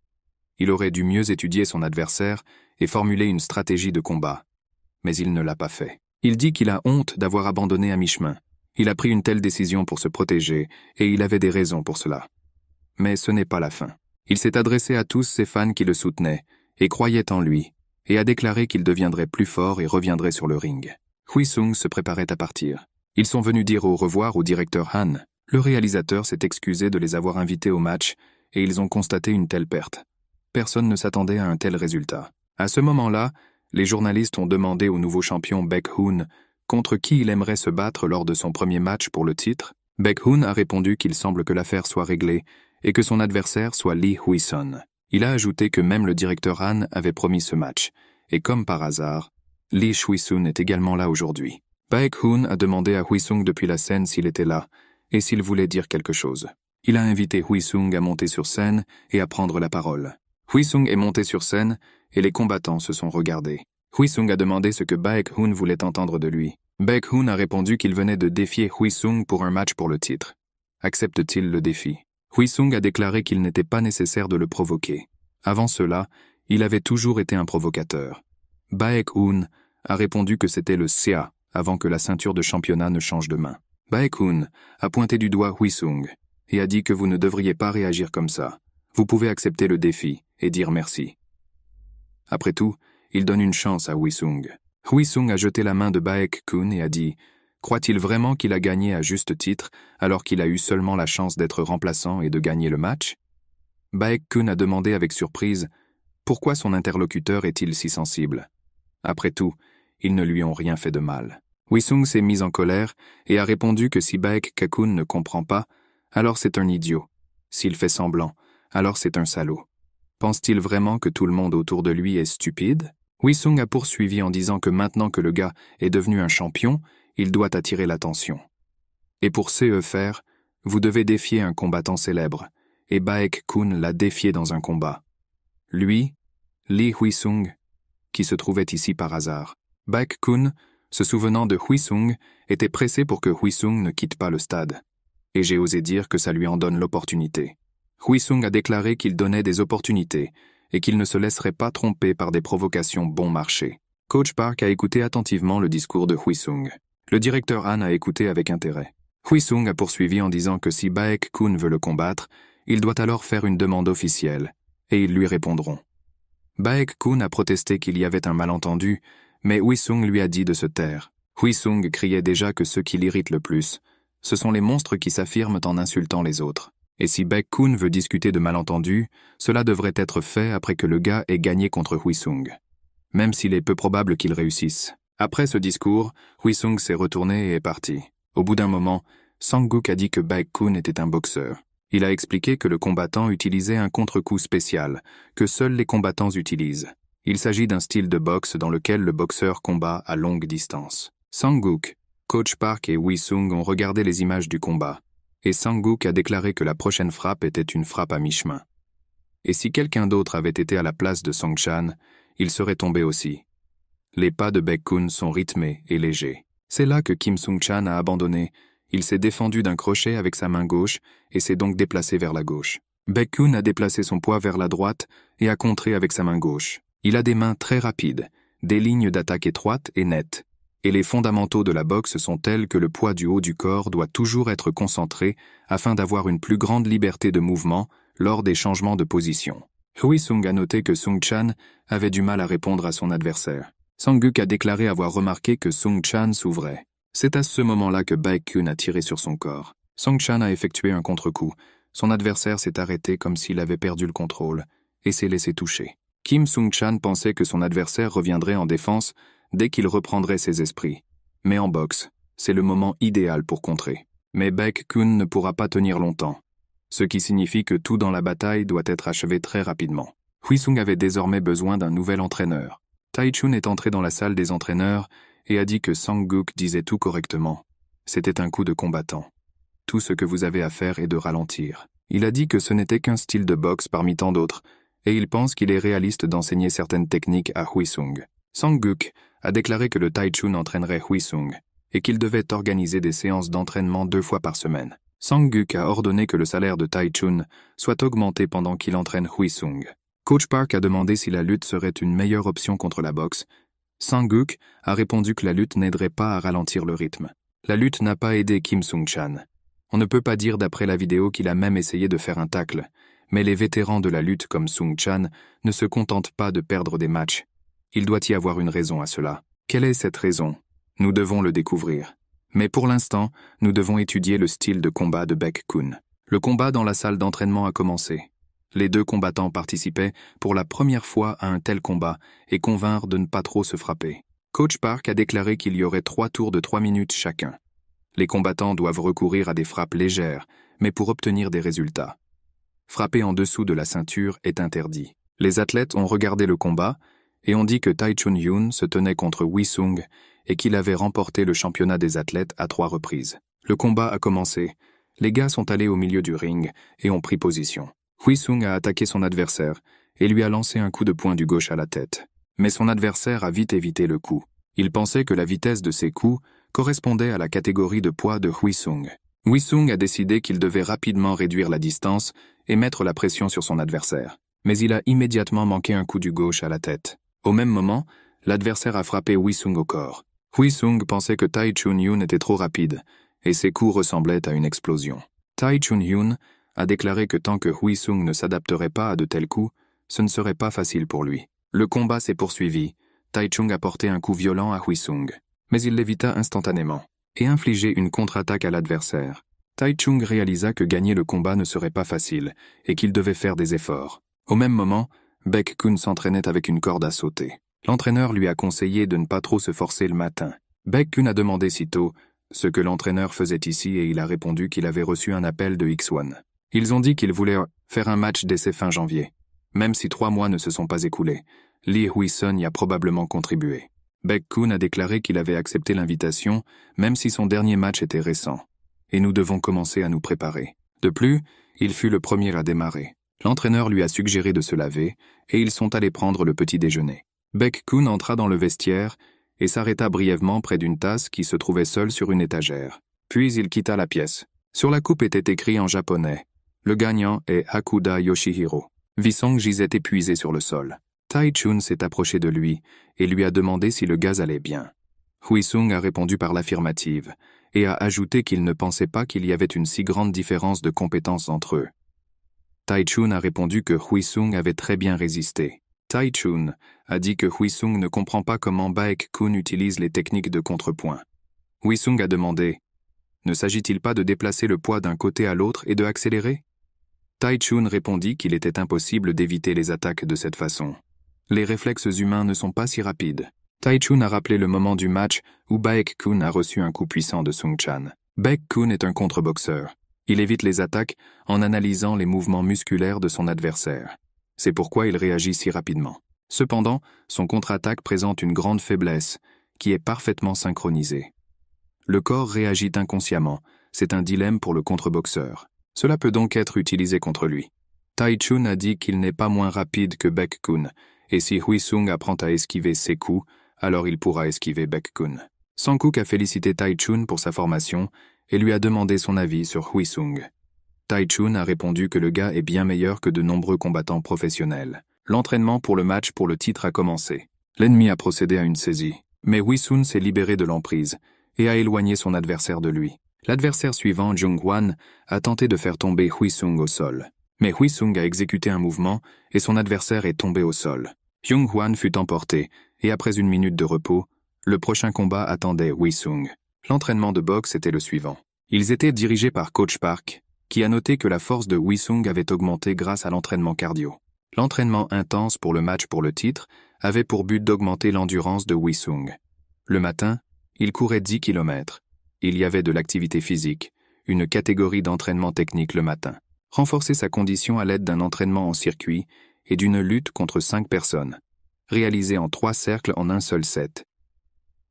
A: Il aurait dû mieux étudier son adversaire et formuler une stratégie de combat. Mais il ne l'a pas fait. Il dit qu'il a honte d'avoir abandonné à mi-chemin. Il a pris une telle décision pour se protéger, et il avait des raisons pour cela. Mais ce n'est pas la fin. Il s'est adressé à tous ses fans qui le soutenaient, et croyaient en lui, et a déclaré qu'il deviendrait plus fort et reviendrait sur le ring. Hui-sung se préparait à partir. Ils sont venus dire au revoir au directeur Han. Le réalisateur s'est excusé de les avoir invités au match, et ils ont constaté une telle perte. Personne ne s'attendait à un tel résultat. À ce moment-là, les journalistes ont demandé au nouveau champion Baek-hoon contre qui il aimerait se battre lors de son premier match pour le titre. Baek-hoon a répondu qu'il semble que l'affaire soit réglée et que son adversaire soit Lee Hui-sun. Il a ajouté que même le directeur Han avait promis ce match, et comme par hasard, Lee Hui-sun est également là aujourd'hui. Baek-hoon a demandé à Hui-sung depuis la scène s'il était là, et s'il voulait dire quelque chose. Il a invité Hui-sung à monter sur scène et à prendre la parole. Hui-sung est monté sur scène, et les combattants se sont regardés. Hui-sung a demandé ce que Baek-hoon voulait entendre de lui. Baek-hoon a répondu qu'il venait de défier Hui-sung pour un match pour le titre. Accepte-t-il le défi? Hui-sung a déclaré qu'il n'était pas nécessaire de le provoquer. Avant cela, il avait toujours été un provocateur. Baek-hoon a répondu que c'était le CA avant que la ceinture de championnat ne change de main. Baek-hoon a pointé du doigt Hui-sung et a dit que vous ne devriez pas réagir comme ça. Vous pouvez accepter le défi et dire merci. Après tout, il donne une chance à Hui-sung. Hui-sung a jeté la main de Baek-hoon et a dit « Croit-il vraiment qu'il a gagné à juste titre alors qu'il a eu seulement la chance d'être remplaçant et de gagner le match ?» Baek-hoon a demandé avec surprise « Pourquoi son interlocuteur est-il si sensible ?» Après tout, ils ne lui ont rien fait de mal. Hui-sung s'est mis en colère et a répondu que si Baek-hoon ne comprend pas, alors c'est un idiot. S'il fait semblant, alors c'est un salaud. Pense-t-il vraiment que tout le monde autour de lui est stupide? Hui-sung a poursuivi en disant que maintenant que le gars est devenu un champion, il doit attirer l'attention. Et pour ce faire, vous devez défier un combattant célèbre, et Baek-hoon l'a défié dans un combat. Lui, Lee Hui-sung, qui se trouvait ici par hasard. Baek-hoon, se souvenant de Hui-sung, était pressé pour que Hui-sung ne quitte pas le stade. Et j'ai osé dire que ça lui en donne l'opportunité. Hui-sung a déclaré qu'il donnait des opportunités et qu'il ne se laisserait pas tromper par des provocations bon marché. Coach Park a écouté attentivement le discours de Hui-sung. Le directeur Han a écouté avec intérêt. Hui-sung a poursuivi en disant que si Baek-hoon veut le combattre, il doit alors faire une demande officielle, et ils lui répondront. Baek-hoon a protesté qu'il y avait un malentendu, mais Hui-sung lui a dit de se taire. Hui-sung criait déjà que ce qui l'irrite le plus, ce sont les monstres qui s'affirment en insultant les autres. Et si Baek-hoon veut discuter de malentendus, cela devrait être fait après que le gars ait gagné contre Hui-sung. Même s'il est peu probable qu'il réussisse. Après ce discours, Hui-sung s'est retourné et est parti. Au bout d'un moment, Sang-guk a dit que Baek-hoon était un boxeur. Il a expliqué que le combattant utilisait un contre-coup spécial, que seuls les combattants utilisent. Il s'agit d'un style de boxe dans lequel le boxeur combat à longue distance. Sang-guk, Coach Park et Hui-sung ont regardé les images du combat, et Sang-guk a déclaré que la prochaine frappe était une frappe à mi-chemin. Et si quelqu'un d'autre avait été à la place de Sung-chan, il serait tombé aussi. Les pas de Baek-hoon sont rythmés et légers. C'est là que Kim Sung-chan a abandonné. Il s'est défendu d'un crochet avec sa main gauche et s'est donc déplacé vers la gauche. Baek-kun a déplacé son poids vers la droite et a contré avec sa main gauche. Il a des mains très rapides, des lignes d'attaque étroites et nettes, et les fondamentaux de la boxe sont tels que le poids du haut du corps doit toujours être concentré afin d'avoir une plus grande liberté de mouvement lors des changements de position. Hui-sung a noté que Sung-chan avait du mal à répondre à son adversaire. Sang-guk a déclaré avoir remarqué que Sung-chan s'ouvrait. C'est à ce moment-là que Baek-kun a tiré sur son corps. Sung-chan a effectué un contre-coup. Son adversaire s'est arrêté comme s'il avait perdu le contrôle et s'est laissé toucher. Kim Sung-chan pensait que son adversaire reviendrait en défense dès qu'il reprendrait ses esprits. Mais en boxe, c'est le moment idéal pour contrer. Mais Baek-kun ne pourra pas tenir longtemps, ce qui signifie que tout dans la bataille doit être achevé très rapidement. Hui-sung avait désormais besoin d'un nouvel entraîneur. Tai-chun est entré dans la salle des entraîneurs et a dit que Sang-guk disait tout correctement. C'était un coup de combattant. Tout ce que vous avez à faire est de ralentir. Il a dit que ce n'était qu'un style de boxe parmi tant d'autres, et il pense qu'il est réaliste d'enseigner certaines techniques à Hui-sung. Sang-guk a déclaré que le Tai-chun entraînerait Hui-sung et qu'il devait organiser des séances d'entraînement 2 fois par semaine. Sang-guk a ordonné que le salaire de Tai-chun soit augmenté pendant qu'il entraîne Hui-sung. Coach Park a demandé si la lutte serait une meilleure option contre la boxe. Sang-guk a répondu que la lutte n'aiderait pas à ralentir le rythme. La lutte n'a pas aidé Kim Sung-chan. On ne peut pas dire d'après la vidéo qu'il a même essayé de faire un tacle, mais les vétérans de la lutte comme Sung-chan ne se contentent pas de perdre des matchs. Il doit y avoir une raison à cela. Quelle est cette raison? Nous devons le découvrir. Mais pour l'instant, nous devons étudier le style de combat de Baek-kun. Le combat dans la salle d'entraînement a commencé. Les 2 combattants participaient pour la première fois à un tel combat et convinrent de ne pas trop se frapper. Coach Park a déclaré qu'il y aurait 3 tours de 3 minutes chacun. Les combattants doivent recourir à des frappes légères, mais pour obtenir des résultats. Frapper en dessous de la ceinture est interdit. Les athlètes ont regardé le combat et ont dit que Tai-chun-yoon se tenait contre Hui-sung et qu'il avait remporté le championnat des athlètes à 3 reprises. Le combat a commencé. Les gars sont allés au milieu du ring et ont pris position. Hui-sung a attaqué son adversaire et lui a lancé un coup de poing du gauche à la tête. Mais son adversaire a vite évité le coup. Il pensait que la vitesse de ses coups correspondait à la catégorie de poids de Hui-sung. Hui-sung a décidé qu'il devait rapidement réduire la distance et mettre la pression sur son adversaire. Mais il a immédiatement manqué un coup du gauche à la tête. Au même moment, l'adversaire a frappé Hui-sung au corps. Hui-sung pensait que Tai-chun-yoon était trop rapide et ses coups ressemblaient à une explosion. Tai-chun-yoon a déclaré que tant que Hui-sung ne s'adapterait pas à de tels coups, ce ne serait pas facile pour lui. Le combat s'est poursuivi. Tai-chung a porté un coup violent à Hui-sung, mais il l'évita instantanément et infligé une contre-attaque à l'adversaire. Tai-chung réalisa que gagner le combat ne serait pas facile et qu'il devait faire des efforts. Au même moment, Baek-kun s'entraînait avec une corde à sauter. L'entraîneur lui a conseillé de ne pas trop se forcer le matin. Baek-kun a demandé sitôt ce que l'entraîneur faisait ici et il a répondu qu'il avait reçu un appel de X1. Ils ont dit qu'ils voulaient faire un match d'essai fin janvier. Même si 3 mois ne se sont pas écoulés, Lee Hui-sun y a probablement contribué. Baek-kun a déclaré qu'il avait accepté l'invitation, même si son dernier match était récent. Et nous devons commencer à nous préparer. De plus, il fut le premier à démarrer. L'entraîneur lui a suggéré de se laver, et ils sont allés prendre le petit déjeuner. Baek-kun entra dans le vestiaire et s'arrêta brièvement près d'une tasse qui se trouvait seule sur une étagère. Puis il quitta la pièce. Sur la coupe était écrit en japonais. Le gagnant est Hakuda Yoshihiro. Visong gisait épuisé sur le sol. Tai-chun s'est approché de lui et lui a demandé si le gaz allait bien. Hui-sung a répondu par l'affirmative et a ajouté qu'il ne pensait pas qu'il y avait une si grande différence de compétences entre eux. Tai-chun a répondu que Hui-sung avait très bien résisté. Tai-chun a dit que Hui-sung ne comprend pas comment Baek-kun utilise les techniques de contrepoint. Hui-sung a demandé « Ne s'agit-il pas de déplacer le poids d'un côté à l'autre et de accélérer ?» Tai-chun répondit qu'il était impossible d'éviter les attaques de cette façon. Les réflexes humains ne sont pas si rapides. Tai-chun a rappelé le moment du match où Baek-kun a reçu un coup puissant de Sung-chan. Baek-kun est un contre-boxeur. Il évite les attaques en analysant les mouvements musculaires de son adversaire. C'est pourquoi il réagit si rapidement. Cependant, son contre-attaque présente une grande faiblesse, qui est parfaitement synchronisée. Le corps réagit inconsciemment. C'est un dilemme pour le contre-boxeur. Cela peut donc être utilisé contre lui. Tai-chun a dit qu'il n'est pas moins rapide que Baek-kun, et si Hui-sung apprend à esquiver ses coups, alors il pourra esquiver Baek-kun. Sang-guk a félicité Tai-chun pour sa formation et lui a demandé son avis sur Hui-sung. Taichun a répondu que le gars est bien meilleur que de nombreux combattants professionnels. L'entraînement pour le match pour le titre a commencé. L'ennemi a procédé à une saisie, mais Huisung s'est libéré de l'emprise et a éloigné son adversaire de lui. L'adversaire suivant, Jung Hwan, a tenté de faire tomber Huisung au sol. Mais Huisung a exécuté un mouvement et son adversaire est tombé au sol. Jung Hwan fut emporté et après une minute de repos, le prochain combat attendait Huisung. L'entraînement de boxe était le suivant. Ils étaient dirigés par Coach Park, qui a noté que la force de Huisung avait augmenté grâce à l'entraînement cardio. L'entraînement intense pour le match pour le titre avait pour but d'augmenter l'endurance de Huisung. Le matin, il courait 10 km. Il y avait de l'activité physique, une catégorie d'entraînement technique le matin. Renforcer sa condition à l'aide d'un entraînement en circuit et d'une lutte contre 5 personnes, réalisée en 3 cercles en un seul set.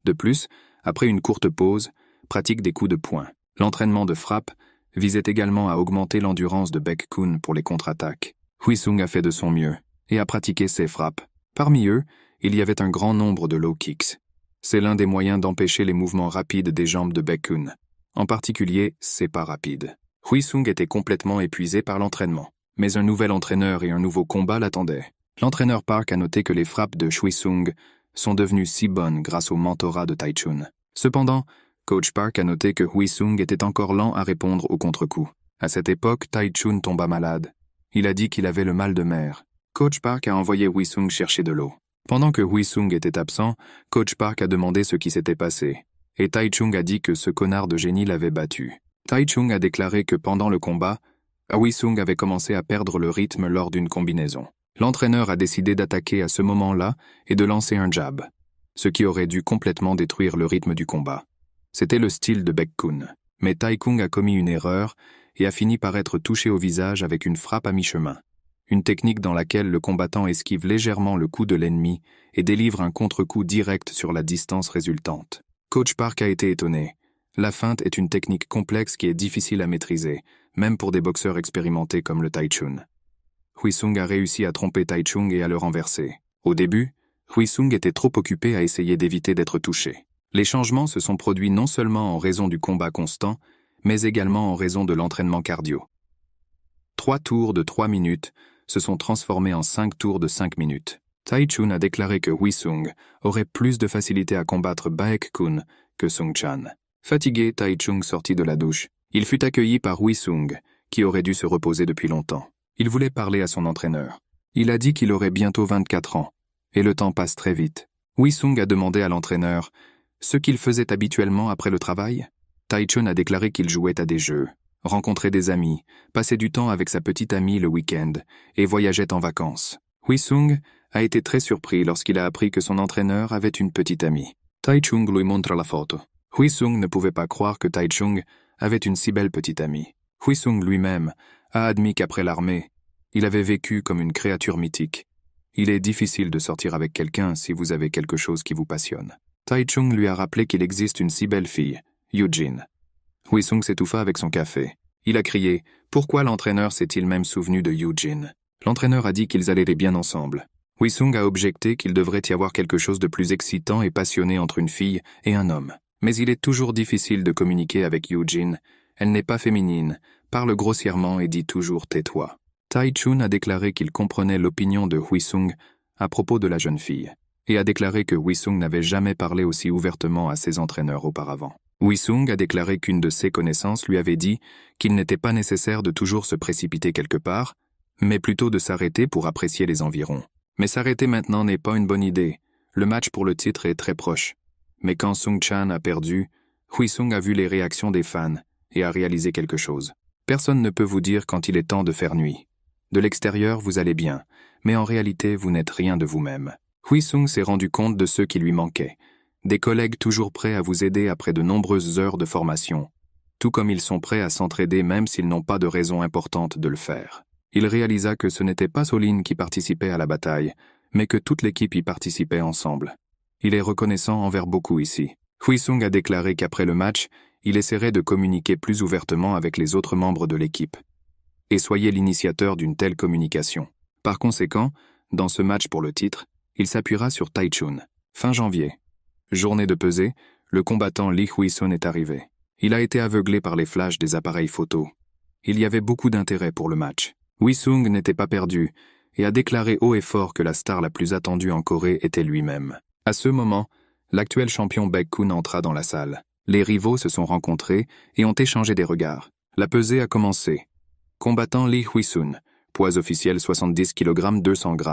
A: De plus, après une courte pause, pratique des coups de poing. L'entraînement de frappe visait également à augmenter l'endurance de Baek-kun pour les contre-attaques. Huisung a fait de son mieux et a pratiqué ses frappes. Parmi eux, il y avait un grand nombre de low kicks. C'est l'un des moyens d'empêcher les mouvements rapides des jambes de Baek-kun. En particulier, ses pas rapides. Huisung était complètement épuisé par l'entraînement. Mais un nouvel entraîneur et un nouveau combat l'attendaient. L'entraîneur Park a noté que les frappes de Huisung sont devenues si bonnes grâce au mentorat de Taichun. Cependant, Coach Park a noté que Huisung était encore lent à répondre aux contre-coups. À cette époque, Taichun tomba malade. Il a dit qu'il avait le mal de mer. Coach Park a envoyé Huisung chercher de l'eau. Pendant que Huisung était absent, Coach Park a demandé ce qui s'était passé. Et Taichung a dit que ce connard de génie l'avait battu. Taichung a déclaré que pendant le combat, Huisung avait commencé à perdre le rythme lors d'une combinaison. L'entraîneur a décidé d'attaquer à ce moment-là et de lancer un jab, ce qui aurait dû complètement détruire le rythme du combat. C'était le style de Baek-kun. Mais Taekung a commis une erreur et a fini par être touché au visage avec une frappe à mi-chemin. Une technique dans laquelle le combattant esquive légèrement le coup de l'ennemi et délivre un contre-coup direct sur la distance résultante. Coach Park a été étonné. La feinte est une technique complexe qui est difficile à maîtriser, même pour des boxeurs expérimentés comme le Taichun. Huisung a réussi à tromper Taichung et à le renverser. Au début, Huisung était trop occupé à essayer d'éviter d'être touché. Les changements se sont produits non seulement en raison du combat constant, mais également en raison de l'entraînement cardio. 3 tours de 3 minutes se sont transformés en 5 tours de 5 minutes. Taichun a déclaré que Huisung aurait plus de facilité à combattre Baek-kun que Sung Chan. Fatigué, Taichung sortit de la douche. Il fut accueilli par Huisung, qui aurait dû se reposer depuis longtemps. Il voulait parler à son entraîneur. Il a dit qu'il aurait bientôt 24 ans, et le temps passe très vite. Huisung a demandé à l'entraîneur ce qu'il faisait habituellement après le travail. Taichun a déclaré qu'il jouait à des jeux, rencontrait des amis, passait du temps avec sa petite amie le week-end et voyageait en vacances. Huisung a été très surpris lorsqu'il a appris que son entraîneur avait une petite amie. Taichung lui montre la photo. Huisung ne pouvait pas croire que Taichung avait une si belle petite amie. Huisung lui-même a admis qu'après l'armée, il avait vécu comme une créature mythique. Il est difficile de sortir avec quelqu'un si vous avez quelque chose qui vous passionne. Taichung lui a rappelé qu'il existe une si belle fille, Yujin. Huisung s'étouffa avec son café. Il a crié « Pourquoi l'entraîneur s'est-il même souvenu de Yujin ?» L'entraîneur a dit qu'ils allaient bien ensemble. Huisung a objecté qu'il devrait y avoir quelque chose de plus excitant et passionné entre une fille et un homme. Mais il est toujours difficile de communiquer avec Yujin. Elle n'est pas féminine, parle grossièrement et dit toujours « tais-toi ». Taichun a déclaré qu'il comprenait l'opinion de Huisung à propos de la jeune fille, et a déclaré que Huisung n'avait jamais parlé aussi ouvertement à ses entraîneurs auparavant. Huisung a déclaré qu'une de ses connaissances lui avait dit qu'il n'était pas nécessaire de toujours se précipiter quelque part, mais plutôt de s'arrêter pour apprécier les environs. Mais s'arrêter maintenant n'est pas une bonne idée. Le match pour le titre est très proche. Mais quand Sung Chan a perdu, Huisung a vu les réactions des fans et a réalisé quelque chose. Personne ne peut vous dire quand il est temps de faire nuit. De l'extérieur, vous allez bien, mais en réalité, vous n'êtes rien de vous-même. Huisung s'est rendu compte de ceux qui lui manquaient. Des collègues toujours prêts à vous aider après de nombreuses heures de formation, tout comme ils sont prêts à s'entraider même s'ils n'ont pas de raison importante de le faire. Il réalisa que ce n'était pas Solin qui participait à la bataille, mais que toute l'équipe y participait ensemble. Il est reconnaissant envers beaucoup ici. Huisung a déclaré qu'après le match, il essaierait de communiquer plus ouvertement avec les autres membres de l'équipe. Et soyez l'initiateur d'une telle communication. Par conséquent, dans ce match pour le titre, il s'appuiera sur Taichun. Fin janvier. Journée de pesée, le combattant Lee Huisun est arrivé. Il a été aveuglé par les flashs des appareils photo. Il y avait beaucoup d'intérêt pour le match. Hui-Sung n'était pas perdu et a déclaré haut et fort que la star la plus attendue en Corée était lui-même. À ce moment, l'actuel champion Baek-kun entra dans la salle. Les rivaux se sont rencontrés et ont échangé des regards. La pesée a commencé. Combattant Lee Hui-sun, poids officiel 70 kg 200 g.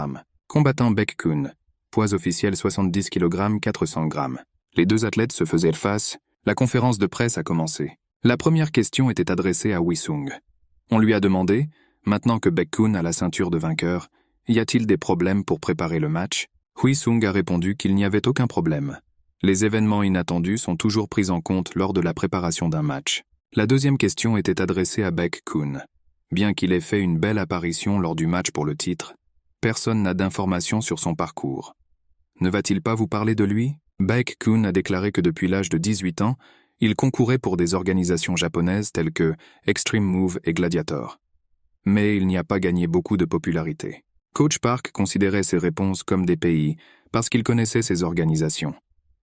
A: Combattant Baek-kun, poids officiel 70 kg 400 g. Les deux athlètes se faisaient face. La conférence de presse a commencé. La première question était adressée à Hui-Sung. On lui a demandé, maintenant que Baek-kun a la ceinture de vainqueur, y a-t-il des problèmes pour préparer le match? Hui-Sung a répondu qu'il n'y avait aucun problème. Les événements inattendus sont toujours pris en compte lors de la préparation d'un match. La deuxième question était adressée à Baek-kun. Bien qu'il ait fait une belle apparition lors du match pour le titre, personne n'a d'informations sur son parcours. Ne va-t-il pas vous parler de lui? Baek-kun a déclaré que depuis l'âge de 18 ans, il concourait pour des organisations japonaises telles que Extreme Move et Gladiator. Mais il n'y a pas gagné beaucoup de popularité. Coach Park considérait ses réponses comme des pays parce qu'il connaissait ces organisations.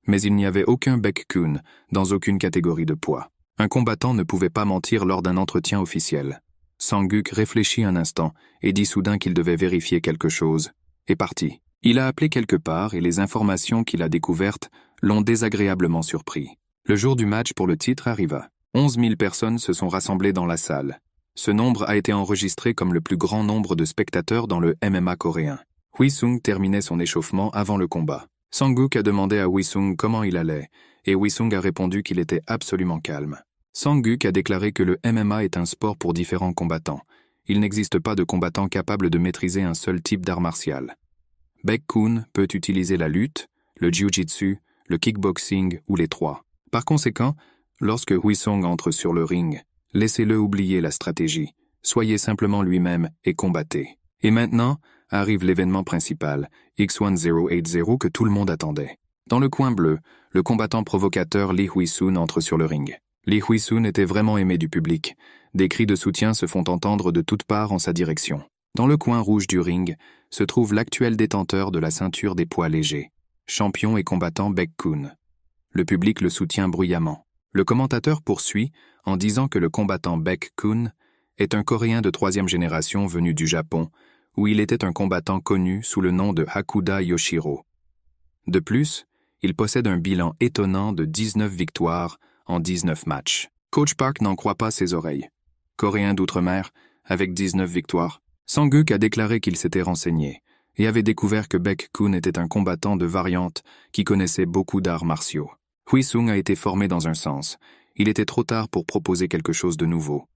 A: Mais il n'y avait aucun Baek-kun dans aucune catégorie de poids. Un combattant ne pouvait pas mentir lors d'un entretien officiel. Sang-guk réfléchit un instant et dit soudain qu'il devait vérifier quelque chose, et partit. Il a appelé quelque part et les informations qu'il a découvertes l'ont désagréablement surpris. Le jour du match pour le titre arriva. 11 000 personnes se sont rassemblées dans la salle. Ce nombre a été enregistré comme le plus grand nombre de spectateurs dans le MMA coréen. Hui-Sung terminait son échauffement avant le combat. Sang-guk a demandé à Hui-Sung comment il allait, et Hui-Sung a répondu qu'il était absolument calme. Sang-guk a déclaré que le MMA est un sport pour différents combattants. Il n'existe pas de combattant capable de maîtriser un seul type d'art martial. Baek-kun peut utiliser la lutte, le jiu-jitsu, le kickboxing ou les trois. Par conséquent, lorsque Hui-Sung entre sur le ring, laissez-le oublier la stratégie, soyez simplement lui-même et combattez. Et maintenant, arrive l'événement principal, X1080 que tout le monde attendait. Dans le coin bleu, le combattant provocateur Lee Hui-sun entre sur le ring. Lee Hui-sun était vraiment aimé du public. Des cris de soutien se font entendre de toutes parts en sa direction. Dans le coin rouge du ring, se trouve l'actuel détenteur de la ceinture des poids légers, champion et combattant Baek-kun. Le public le soutient bruyamment. Le commentateur poursuit en disant que le combattant Baek-kun est un Coréen de 3e génération venu du Japon, où il était un combattant connu sous le nom de Hakuda Yoshiro. De plus, il possède un bilan étonnant de 19 victoires en 19 matchs. Coach Park n'en croit pas ses oreilles. Coréen d'outre-mer, avec 19 victoires. Sang-guk a déclaré qu'il s'était renseigné et avait découvert que Baek-kun était un combattant de variante qui connaissait beaucoup d'arts martiaux. Hui-Sung a été formé dans un sens. Il était trop tard pour proposer quelque chose de nouveau.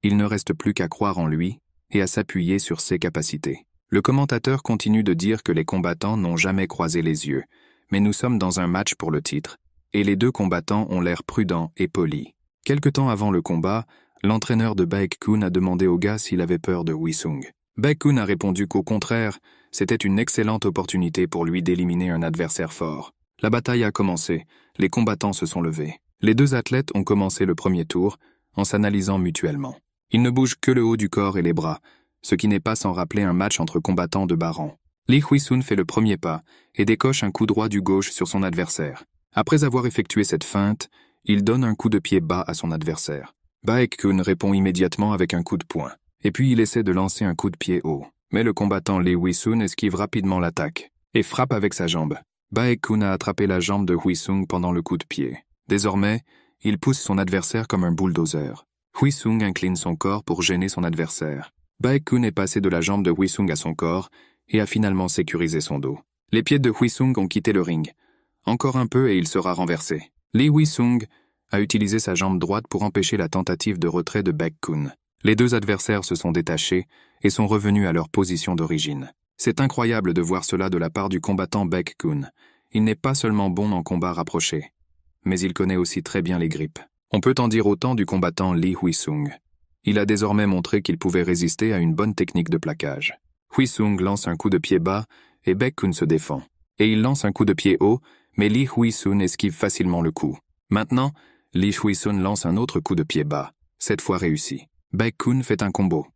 A: Il ne reste plus qu'à croire en lui et à s'appuyer sur ses capacités. Le commentateur continue de dire que les combattants n'ont jamais croisé les yeux, mais nous sommes dans un match pour le titre, et les deux combattants ont l'air prudents et polis. Quelque temps avant le combat, l'entraîneur de Baek-kun a demandé au gars s'il avait peur de Hui-Sung. Baek-kun a répondu qu'au contraire, c'était une excellente opportunité pour lui d'éliminer un adversaire fort. La bataille a commencé, les combattants se sont levés. Les deux athlètes ont commencé le premier tour en s'analysant mutuellement. Ils ne bougent que le haut du corps et les bras, ce qui n'est pas sans rappeler un match entre combattants de bas rang. Lee Hui-sun fait le premier pas et décoche un coup droit du gauche sur son adversaire. Après avoir effectué cette feinte, il donne un coup de pied bas à son adversaire. Baek-kun répond immédiatement avec un coup de poing, et puis il essaie de lancer un coup de pied haut. Mais le combattant Lee Hui-sun esquive rapidement l'attaque et frappe avec sa jambe. Baek-kun a attrapé la jambe de Hui-sung pendant le coup de pied. Désormais, il pousse son adversaire comme un bulldozer. Hui-sung incline son corps pour gêner son adversaire. Baek-kun est passé de la jambe de Hui-sung à son corps et a finalement sécurisé son dos. Les pieds de Hui-sung ont quitté le ring. Encore un peu et il sera renversé. Lee Hui-sung a utilisé sa jambe droite pour empêcher la tentative de retrait de Baek-kun. Les deux adversaires se sont détachés et sont revenus à leur position d'origine. C'est incroyable de voir cela de la part du combattant Baek-kun. Il n'est pas seulement bon en combat rapproché, mais il connaît aussi très bien les grippes. On peut en dire autant du combattant Lee Hui-sung. Il a désormais montré qu'il pouvait résister à une bonne technique de plaquage. Hui-sung lance un coup de pied bas et Baek-kun se défend. Et il lance un coup de pied haut, mais Lee Hui-sun esquive facilement le coup. Maintenant, Lee Hui-sun lance un autre coup de pied bas, cette fois réussi. Baek-kun fait un combo.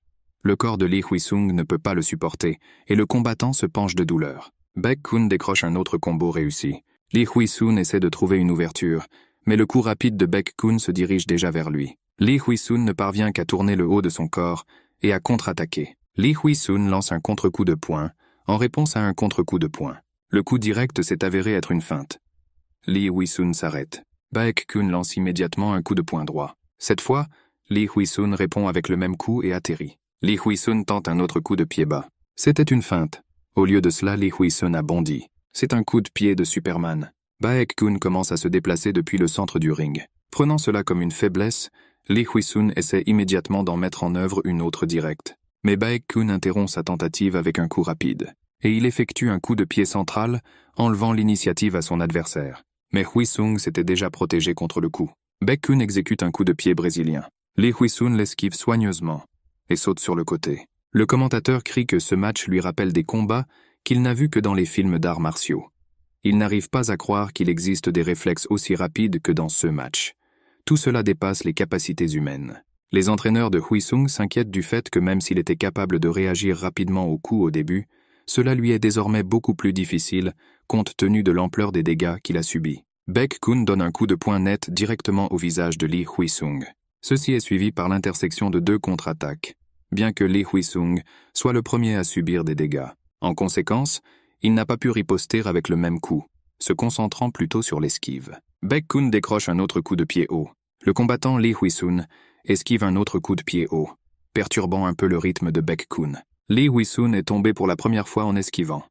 A: Le corps de Lee Hui-sung ne peut pas le supporter, et le combattant se penche de douleur. Baek-kun décroche un autre combo réussi. Lee Hui-sun essaie de trouver une ouverture, mais le coup rapide de Baek-kun se dirige déjà vers lui. Lee Hui-sun ne parvient qu'à tourner le haut de son corps et à contre-attaquer. Lee Hui-sun lance un contre-coup de poing en réponse à un contre-coup de poing. Le coup direct s'est avéré être une feinte. Lee Hui-sun s'arrête. Baek-kun lance immédiatement un coup de poing droit. Cette fois, Lee Hui-sun répond avec le même coup et atterrit. Lee Hui-sun tente un autre coup de pied bas. C'était une feinte. Au lieu de cela, Lee Hui-sun a bondi. C'est un coup de pied de Superman. Baek-kun commence à se déplacer depuis le centre du ring. Prenant cela comme une faiblesse, Lee Hui-sun essaie immédiatement d'en mettre en œuvre une autre directe. Mais Baek-kun interrompt sa tentative avec un coup rapide. Et il effectue un coup de pied central, enlevant l'initiative à son adversaire. Mais Hui-sung s'était déjà protégé contre le coup. Baek-kun exécute un coup de pied brésilien. Lee Hui-sun l'esquive soigneusement et saute sur le côté. Le commentateur crie que ce match lui rappelle des combats qu'il n'a vus que dans les films d'arts martiaux. Il n'arrive pas à croire qu'il existe des réflexes aussi rapides que dans ce match. Tout cela dépasse les capacités humaines. Les entraîneurs de Hui-sung s'inquiètent du fait que même s'il était capable de réagir rapidement aux coups au début, cela lui est désormais beaucoup plus difficile, compte tenu de l'ampleur des dégâts qu'il a subis. Baek-kun donne un coup de poing net directement au visage de Lee Hui-sung. Ceci est suivi par l'intersection de 2 contre-attaques, bien que Lee Hui-sung soit le premier à subir des dégâts. En conséquence, il n'a pas pu riposter avec le même coup, se concentrant plutôt sur l'esquive. Baek-kun décroche un autre coup de pied haut. Le combattant Lee Hui-sun esquive un autre coup de pied haut, perturbant un peu le rythme de Baek-kun. Lee Hui-sun est tombé pour la première fois en esquivant.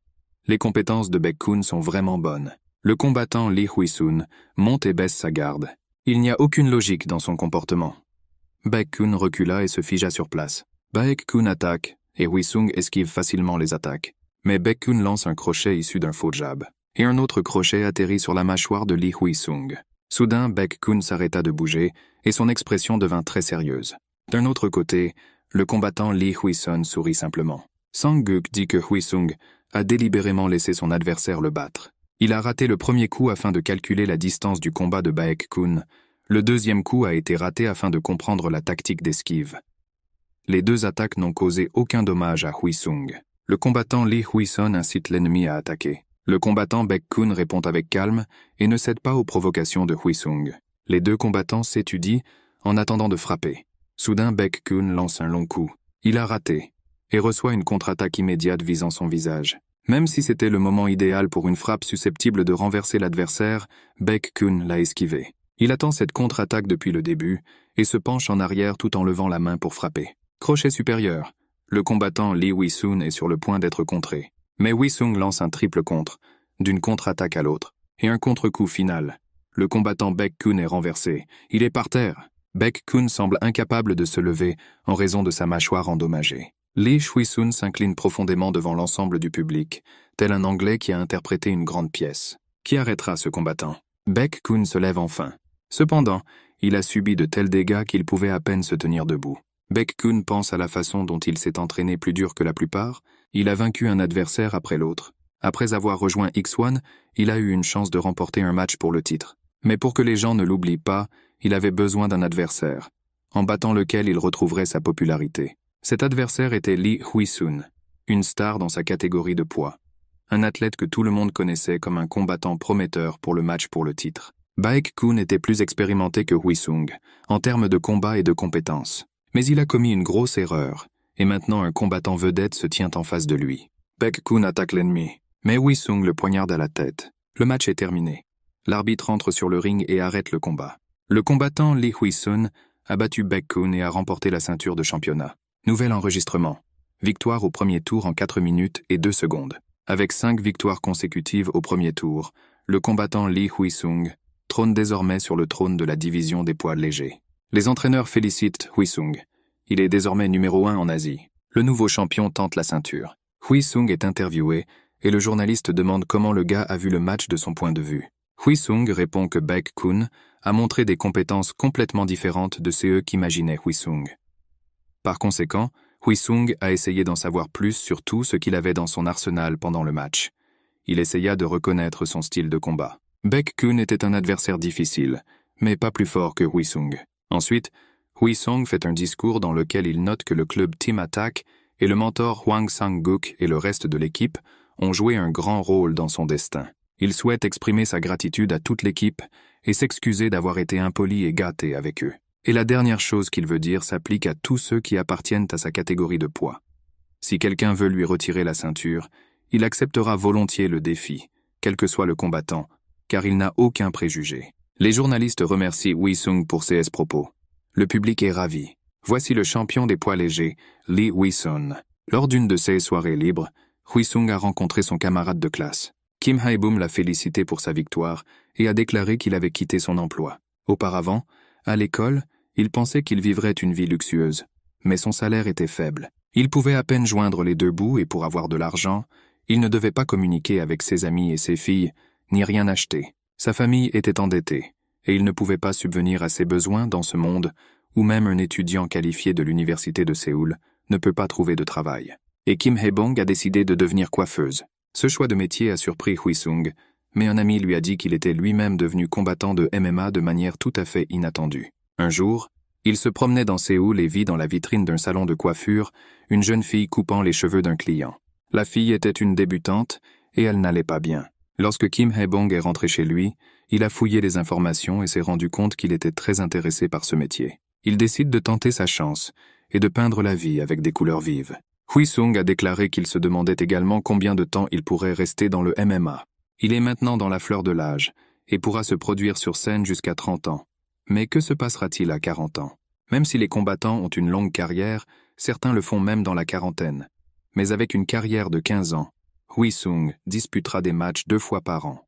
A: Les compétences de Baek-kun sont vraiment bonnes. Le combattant Lee Hui-sun monte et baisse sa garde. Il n'y a aucune logique dans son comportement. Baek-kun recula et se figea sur place. Baek-kun attaque, et Hui-sung esquive facilement les attaques. Mais Baek-kun lance un crochet issu d'un faux jab. Et un autre crochet atterrit sur la mâchoire de Lee Hui-sung. Soudain, Baek-kun s'arrêta de bouger, et son expression devint très sérieuse. D'un autre côté, le combattant Lee Hui-sun sourit simplement. Sang-guk dit que Hui-sung a délibérément laissé son adversaire le battre. Il a raté le premier coup afin de calculer la distance du combat de Baek-kun. Le deuxième coup a été raté afin de comprendre la tactique d'esquive. Les 2 attaques n'ont causé aucun dommage à Hui-sung. Le combattant Lee Hui-sun incite l'ennemi à attaquer. Le combattant Baek-kun répond avec calme et ne cède pas aux provocations de Hui-sung. Les 2 combattants s'étudient en attendant de frapper. Soudain, Baek-kun lance un long coup. Il a raté et reçoit une contre-attaque immédiate visant son visage. Même si c'était le moment idéal pour une frappe susceptible de renverser l'adversaire, Baek-kun l'a esquivé. Il attend cette contre-attaque depuis le début et se penche en arrière tout en levant la main pour frapper. Crochet supérieur. Le combattant Lee Hui-sun est sur le point d'être contré. Mais Hui-sung lance un triple contre, d'une contre-attaque à l'autre, et un contre-coup final. Le combattant Baek-kun est renversé. Il est par terre. Baek-kun semble incapable de se lever en raison de sa mâchoire endommagée. Lee Hui-sun s'incline profondément devant l'ensemble du public, tel un Anglais qui a interprété une grande pièce. Qui arrêtera ce combattant? Baek-kun se lève enfin. Cependant, il a subi de tels dégâts qu'il pouvait à peine se tenir debout. Baek-kun pense à la façon dont il s'est entraîné plus dur que la plupart. Il a vaincu un adversaire après l'autre. Après avoir rejoint X1, il a eu une chance de remporter un match pour le titre. Mais pour que les gens ne l'oublient pas, il avait besoin d'un adversaire, en battant lequel il retrouverait sa popularité. Cet adversaire était Lee Hui-sun, une star dans sa catégorie de poids. Un athlète que tout le monde connaissait comme un combattant prometteur pour le match pour le titre. Baek-kun était plus expérimenté que Hui-sung, en termes de combat et de compétences. Mais il a commis une grosse erreur, et maintenant un combattant vedette se tient en face de lui. Baek-kun attaque l'ennemi, mais Hui-sung le poignarde à la tête. Le match est terminé. L'arbitre entre sur le ring et arrête le combat. Le combattant Lee Hui-sun a battu Baek-kun et a remporté la ceinture de championnat. Nouvel enregistrement. Victoire au premier tour en 4 minutes et 2 secondes. Avec 5 victoires consécutives au premier tour, le combattant Lee Hui-sung trône désormais sur le trône de la division des poids légers. Les entraîneurs félicitent Hui-sung. Il est désormais numéro 1 en Asie. Le nouveau champion tente la ceinture. Hui-sung est interviewé et le journaliste demande comment le gars a vu le match de son point de vue. Hui-sung répond que Baek-kun a montré des compétences complètement différentes de ceux qu'imaginait Hui-sung. Par conséquent, Hui-sung a essayé d'en savoir plus sur tout ce qu'il avait dans son arsenal pendant le match. Il essaya de reconnaître son style de combat. Baek-kun était un adversaire difficile, mais pas plus fort que Hui-sung. Ensuite, Hui-sung fait un discours dans lequel il note que le club Team Attack et le mentor Hwang Sang-guk et le reste de l'équipe ont joué un grand rôle dans son destin. Il souhaite exprimer sa gratitude à toute l'équipe et s'excuser d'avoir été impoli et gâté avec eux. Et la dernière chose qu'il veut dire s'applique à tous ceux qui appartiennent à sa catégorie de poids. Si quelqu'un veut lui retirer la ceinture, il acceptera volontiers le défi, quel que soit le combattant, car il n'a aucun préjugé. Les journalistes remercient Hui-Sung pour ses propos. Le public est ravi. Voici le champion des poids légers, Lee Hui-Sun. Lors d'une de ses soirées libres, Hui-Sung a rencontré son camarade de classe. Kim Hae-bum l'a félicité pour sa victoire et a déclaré qu'il avait quitté son emploi. Auparavant, à l'école, il pensait qu'il vivrait une vie luxueuse, mais son salaire était faible. Il pouvait à peine joindre les deux bouts et pour avoir de l'argent, il ne devait pas communiquer avec ses amis et ses filles, ni rien acheter. Sa famille était endettée, et il ne pouvait pas subvenir à ses besoins dans ce monde où même un étudiant qualifié de l'université de Séoul ne peut pas trouver de travail. Et Kim Hae-bong a décidé de devenir coiffeuse. Ce choix de métier a surpris Hui-Sung, mais un ami lui a dit qu'il était lui-même devenu combattant de MMA de manière tout à fait inattendue. Un jour, il se promenait dans Séoul et vit dans la vitrine d'un salon de coiffure une jeune fille coupant les cheveux d'un client. La fille était une débutante et elle n'allait pas bien. Lorsque Kim Hae-bong est rentré chez lui, il a fouillé les informations et s'est rendu compte qu'il était très intéressé par ce métier. Il décide de tenter sa chance et de peindre la vie avec des couleurs vives. Hui-Sung a déclaré qu'il se demandait également combien de temps il pourrait rester dans le MMA. Il est maintenant dans la fleur de l'âge et pourra se produire sur scène jusqu'à 30 ans. Mais que se passera-t-il à 40 ans? Même si les combattants ont une longue carrière, certains le font même dans la quarantaine. Mais avec une carrière de 15 ans, Hui-Sung disputera des matchs 2 fois par an.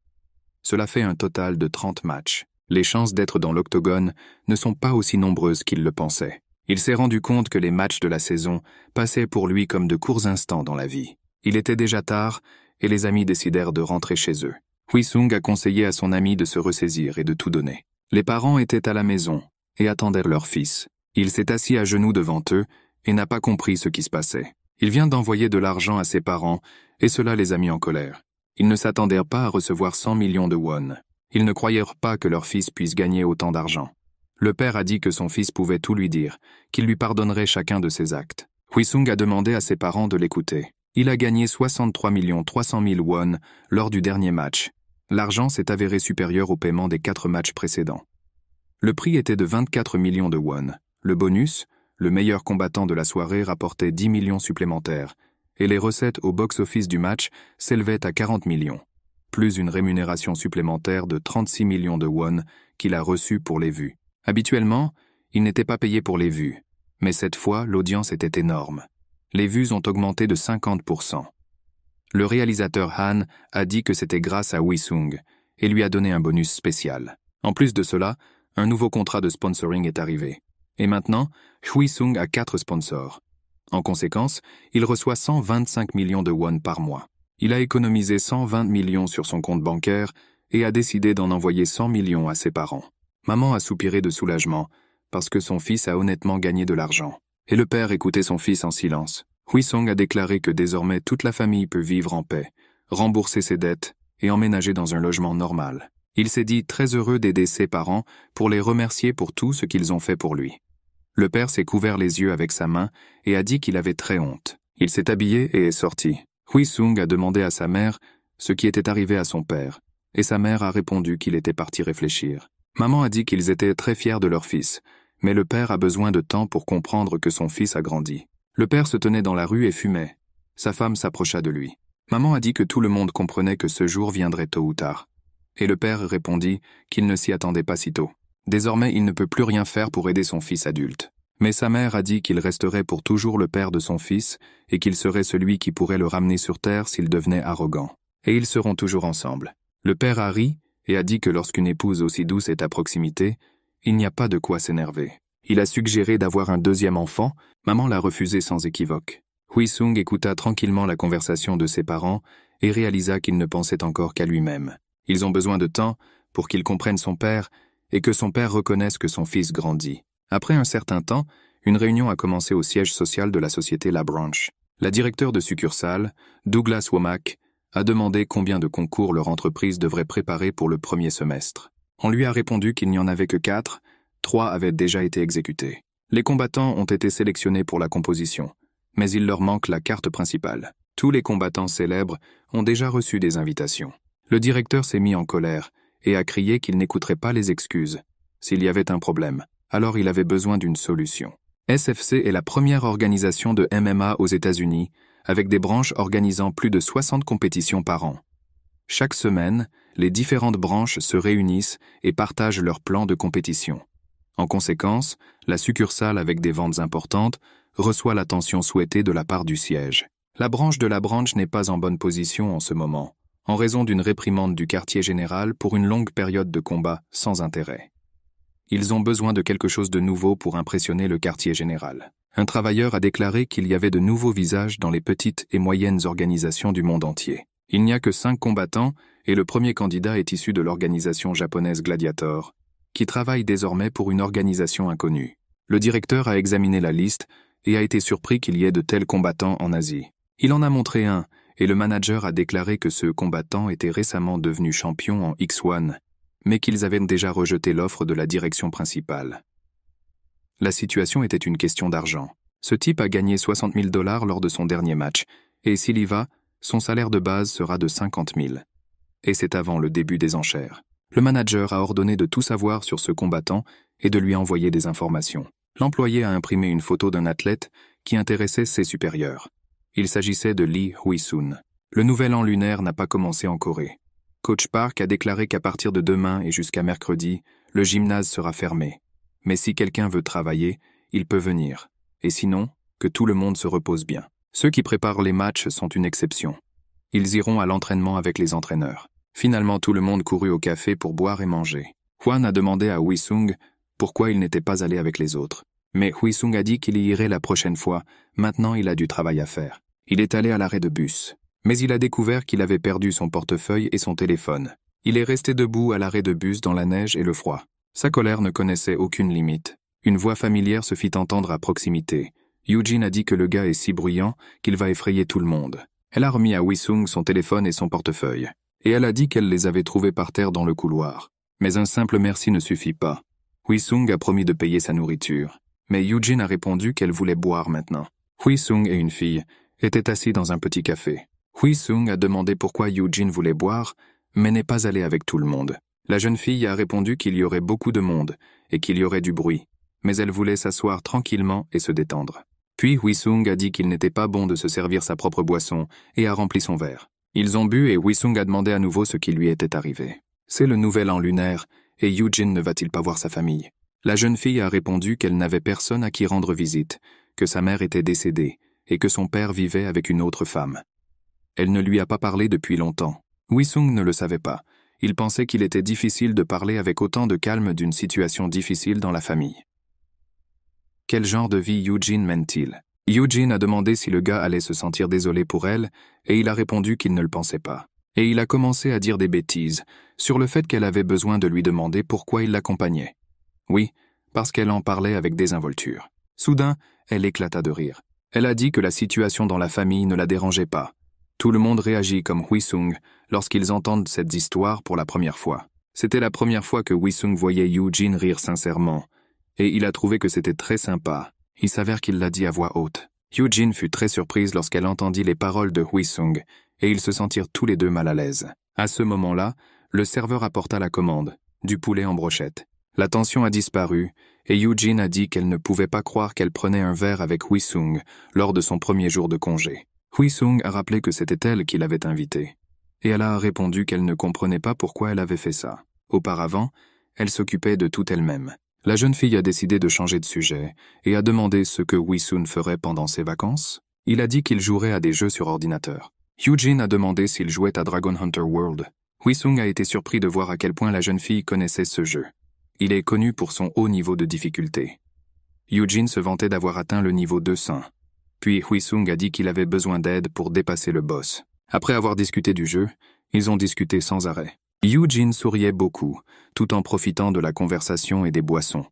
A: Cela fait un total de 30 matchs. Les chances d'être dans l'octogone ne sont pas aussi nombreuses qu'il le pensait. Il s'est rendu compte que les matchs de la saison passaient pour lui comme de courts instants dans la vie. Il était déjà tard et les amis décidèrent de rentrer chez eux. Hui-Sung a conseillé à son ami de se ressaisir et de tout donner. Les parents étaient à la maison et attendaient leur fils. Il s'est assis à genoux devant eux et n'a pas compris ce qui se passait. Il vient d'envoyer de l'argent à ses parents et cela les a mis en colère. Ils ne s'attendirent pas à recevoir 100 millions de won. Ils ne croyèrent pas que leur fils puisse gagner autant d'argent. Le père a dit que son fils pouvait tout lui dire, qu'il lui pardonnerait chacun de ses actes. Hui-Sung a demandé à ses parents de l'écouter. Il a gagné 63 300 000 won lors du dernier match. L'argent s'est avéré supérieur au paiement des 4 matchs précédents. Le prix était de 24 millions de won. Le bonus, le meilleur combattant de la soirée, rapportait 10 millions supplémentaires, et les recettes au box-office du match s'élevaient à 40 millions, plus une rémunération supplémentaire de 36 millions de won qu'il a reçue pour les vues. Habituellement, il n'était pas payé pour les vues, mais cette fois, l'audience était énorme. Les vues ont augmenté de 50%. Le réalisateur Han a dit que c'était grâce à Hui-Sung et lui a donné un bonus spécial. En plus de cela, un nouveau contrat de sponsoring est arrivé. Et maintenant, Hui-Sung a 4 sponsors. En conséquence, il reçoit 125 millions de won par mois. Il a économisé 120 millions sur son compte bancaire et a décidé d'en envoyer 100 millions à ses parents. Maman a soupiré de soulagement, parce que son fils a honnêtement gagné de l'argent. Et le père écoutait son fils en silence. Hui-Sung a déclaré que désormais toute la famille peut vivre en paix, rembourser ses dettes et emménager dans un logement normal. Il s'est dit très heureux d'aider ses parents pour les remercier pour tout ce qu'ils ont fait pour lui. Le père s'est couvert les yeux avec sa main et a dit qu'il avait très honte. Il s'est habillé et est sorti. Hui-Sung a demandé à sa mère ce qui était arrivé à son père, et sa mère a répondu qu'il était parti réfléchir. Maman a dit qu'ils étaient très fiers de leur fils, mais le père a besoin de temps pour comprendre que son fils a grandi. Le père se tenait dans la rue et fumait. Sa femme s'approcha de lui. Maman a dit que tout le monde comprenait que ce jour viendrait tôt ou tard. Et le père répondit qu'il ne s'y attendait pas si tôt. Désormais, il ne peut plus rien faire pour aider son fils adulte. Mais sa mère a dit qu'il resterait pour toujours le père de son fils et qu'il serait celui qui pourrait le ramener sur terre s'il devenait arrogant. Et ils seront toujours ensemble. Le père a ri et a dit que lorsqu'une épouse aussi douce est à proximité, il n'y a pas de quoi s'énerver. Il a suggéré d'avoir un deuxième enfant, maman l'a refusé sans équivoque. Hui-Sung écouta tranquillement la conversation de ses parents et réalisa qu'il ne pensait encore qu'à lui-même. Ils ont besoin de temps pour qu'il comprenne son père et que son père reconnaisse que son fils grandit. Après un certain temps, une réunion a commencé au siège social de la société La Branch. La directeure de succursale, Douglas Womack, a demandé combien de concours leur entreprise devrait préparer pour le premier semestre. On lui a répondu qu'il n'y en avait que 4, 3 avaient déjà été exécutés. Les combattants ont été sélectionnés pour la composition, mais il leur manque la carte principale. Tous les combattants célèbres ont déjà reçu des invitations. Le directeur s'est mis en colère et a crié qu'il n'écouterait pas les excuses s'il y avait un problème. alors il avait besoin d'une solution. SFC est la première organisation de MMA aux États-Unis, avec des branches organisant plus de 60 compétitions par an. Chaque semaine, les différentes branches se réunissent et partagent leurs plans de compétition. En conséquence, la succursale avec des ventes importantes reçoit l'attention souhaitée de la part du siège. La branche de la branche n'est pas en bonne position en ce moment, en raison d'une réprimande du quartier général pour une longue période de combat sans intérêt. Ils ont besoin de quelque chose de nouveau pour impressionner le quartier général. Un travailleur a déclaré qu'il y avait de nouveaux visages dans les petites et moyennes organisations du monde entier. Il n'y a que 5 combattants et le premier candidat est issu de l'organisation japonaise Gladiator, qui travaille désormais pour une organisation inconnue. Le directeur a examiné la liste et a été surpris qu'il y ait de tels combattants en Asie. Il en a montré un, et le manager a déclaré que ce combattant était récemment devenu champion en X1, mais qu'ils avaient déjà rejeté l'offre de la direction principale. La situation était une question d'argent. Ce type a gagné 60 000 $ lors de son dernier match, et s'il y va, son salaire de base sera de 50 000. Et c'est avant le début des enchères. Le manager a ordonné de tout savoir sur ce combattant et de lui envoyer des informations. L'employé a imprimé une photo d'un athlète qui intéressait ses supérieurs. Il s'agissait de Lee Hui-sun. Le nouvel an lunaire n'a pas commencé en Corée. Coach Park a déclaré qu'à partir de demain et jusqu'à mercredi, le gymnase sera fermé. Mais si quelqu'un veut travailler, il peut venir. Et sinon, que tout le monde se repose bien. Ceux qui préparent les matchs sont une exception. Ils iront à l'entraînement avec les entraîneurs. Finalement, tout le monde courut au café pour boire et manger. Hwan a demandé à Hui-sung pourquoi il n'était pas allé avec les autres. Mais Hui-sung a dit qu'il y irait la prochaine fois. Maintenant, il a du travail à faire. Il est allé à l'arrêt de bus. Mais il a découvert qu'il avait perdu son portefeuille et son téléphone. Il est resté debout à l'arrêt de bus dans la neige et le froid. Sa colère ne connaissait aucune limite. Une voix familière se fit entendre à proximité. Eugene a dit que le gars est si bruyant qu'il va effrayer tout le monde. Elle a remis à Hui-sung son téléphone et son portefeuille. Et elle a dit qu'elle les avait trouvés par terre dans le couloir. Mais un simple merci ne suffit pas. Hui-sung a promis de payer sa nourriture. Mais Eugene a répondu qu'elle voulait boire maintenant. Hui-sung et une fille étaient assis dans un petit café. Hui-sung a demandé pourquoi Eugene voulait boire, mais n'est pas allé avec tout le monde. La jeune fille a répondu qu'il y aurait beaucoup de monde et qu'il y aurait du bruit, mais elle voulait s'asseoir tranquillement et se détendre. Puis Hui-sung a dit qu'il n'était pas bon de se servir sa propre boisson et a rempli son verre. Ils ont bu et Hui-sung a demandé à nouveau ce qui lui était arrivé. C'est le nouvel an lunaire et Eugene ne va-t-il pas voir sa famille? La jeune fille a répondu qu'elle n'avait personne à qui rendre visite, que sa mère était décédée et que son père vivait avec une autre femme. Elle ne lui a pas parlé depuis longtemps. Hui-sung ne le savait pas. Il pensait qu'il était difficile de parler avec autant de calme d'une situation difficile dans la famille. Quel genre de vie Eugene mène-t-il? Eugene a demandé si le gars allait se sentir désolé pour elle, et il a répondu qu'il ne le pensait pas. Et il a commencé à dire des bêtises sur le fait qu'elle avait besoin de lui demander pourquoi il l'accompagnait. Oui, parce qu'elle en parlait avec désinvolture. Soudain, elle éclata de rire. Elle a dit que la situation dans la famille ne la dérangeait pas. Tout le monde réagit comme Hui-sung lorsqu'ils entendent cette histoire pour la première fois. C'était la première fois que Hui-sung voyait Eugene rire sincèrement, et il a trouvé que c'était très sympa. Il s'avère qu'il l'a dit à voix haute. Eugene fut très surprise lorsqu'elle entendit les paroles de Hui-sung, et ils se sentirent tous les deux mal à l'aise. À ce moment-là, le serveur apporta la commande, du poulet en brochette. La tension a disparu, et Eugene a dit qu'elle ne pouvait pas croire qu'elle prenait un verre avec Hui-sung lors de son premier jour de congé. Hui-sung a rappelé que c'était elle qui l'avait invitée, et elle a répondu qu'elle ne comprenait pas pourquoi elle avait fait ça. Auparavant, elle s'occupait de tout elle-même. La jeune fille a décidé de changer de sujet et a demandé ce que Hui-sung ferait pendant ses vacances. Il a dit qu'il jouerait à des jeux sur ordinateur. Eugene a demandé s'il jouait à Dragon Hunter World. Hui-sung a été surpris de voir à quel point la jeune fille connaissait ce jeu. Il est connu pour son haut niveau de difficulté. Eugene se vantait d'avoir atteint le niveau 200. Puis Hui-sung a dit qu'il avait besoin d'aide pour dépasser le boss. Après avoir discuté du jeu, ils ont discuté sans arrêt. Eugene souriait beaucoup, tout en profitant de la conversation et des boissons.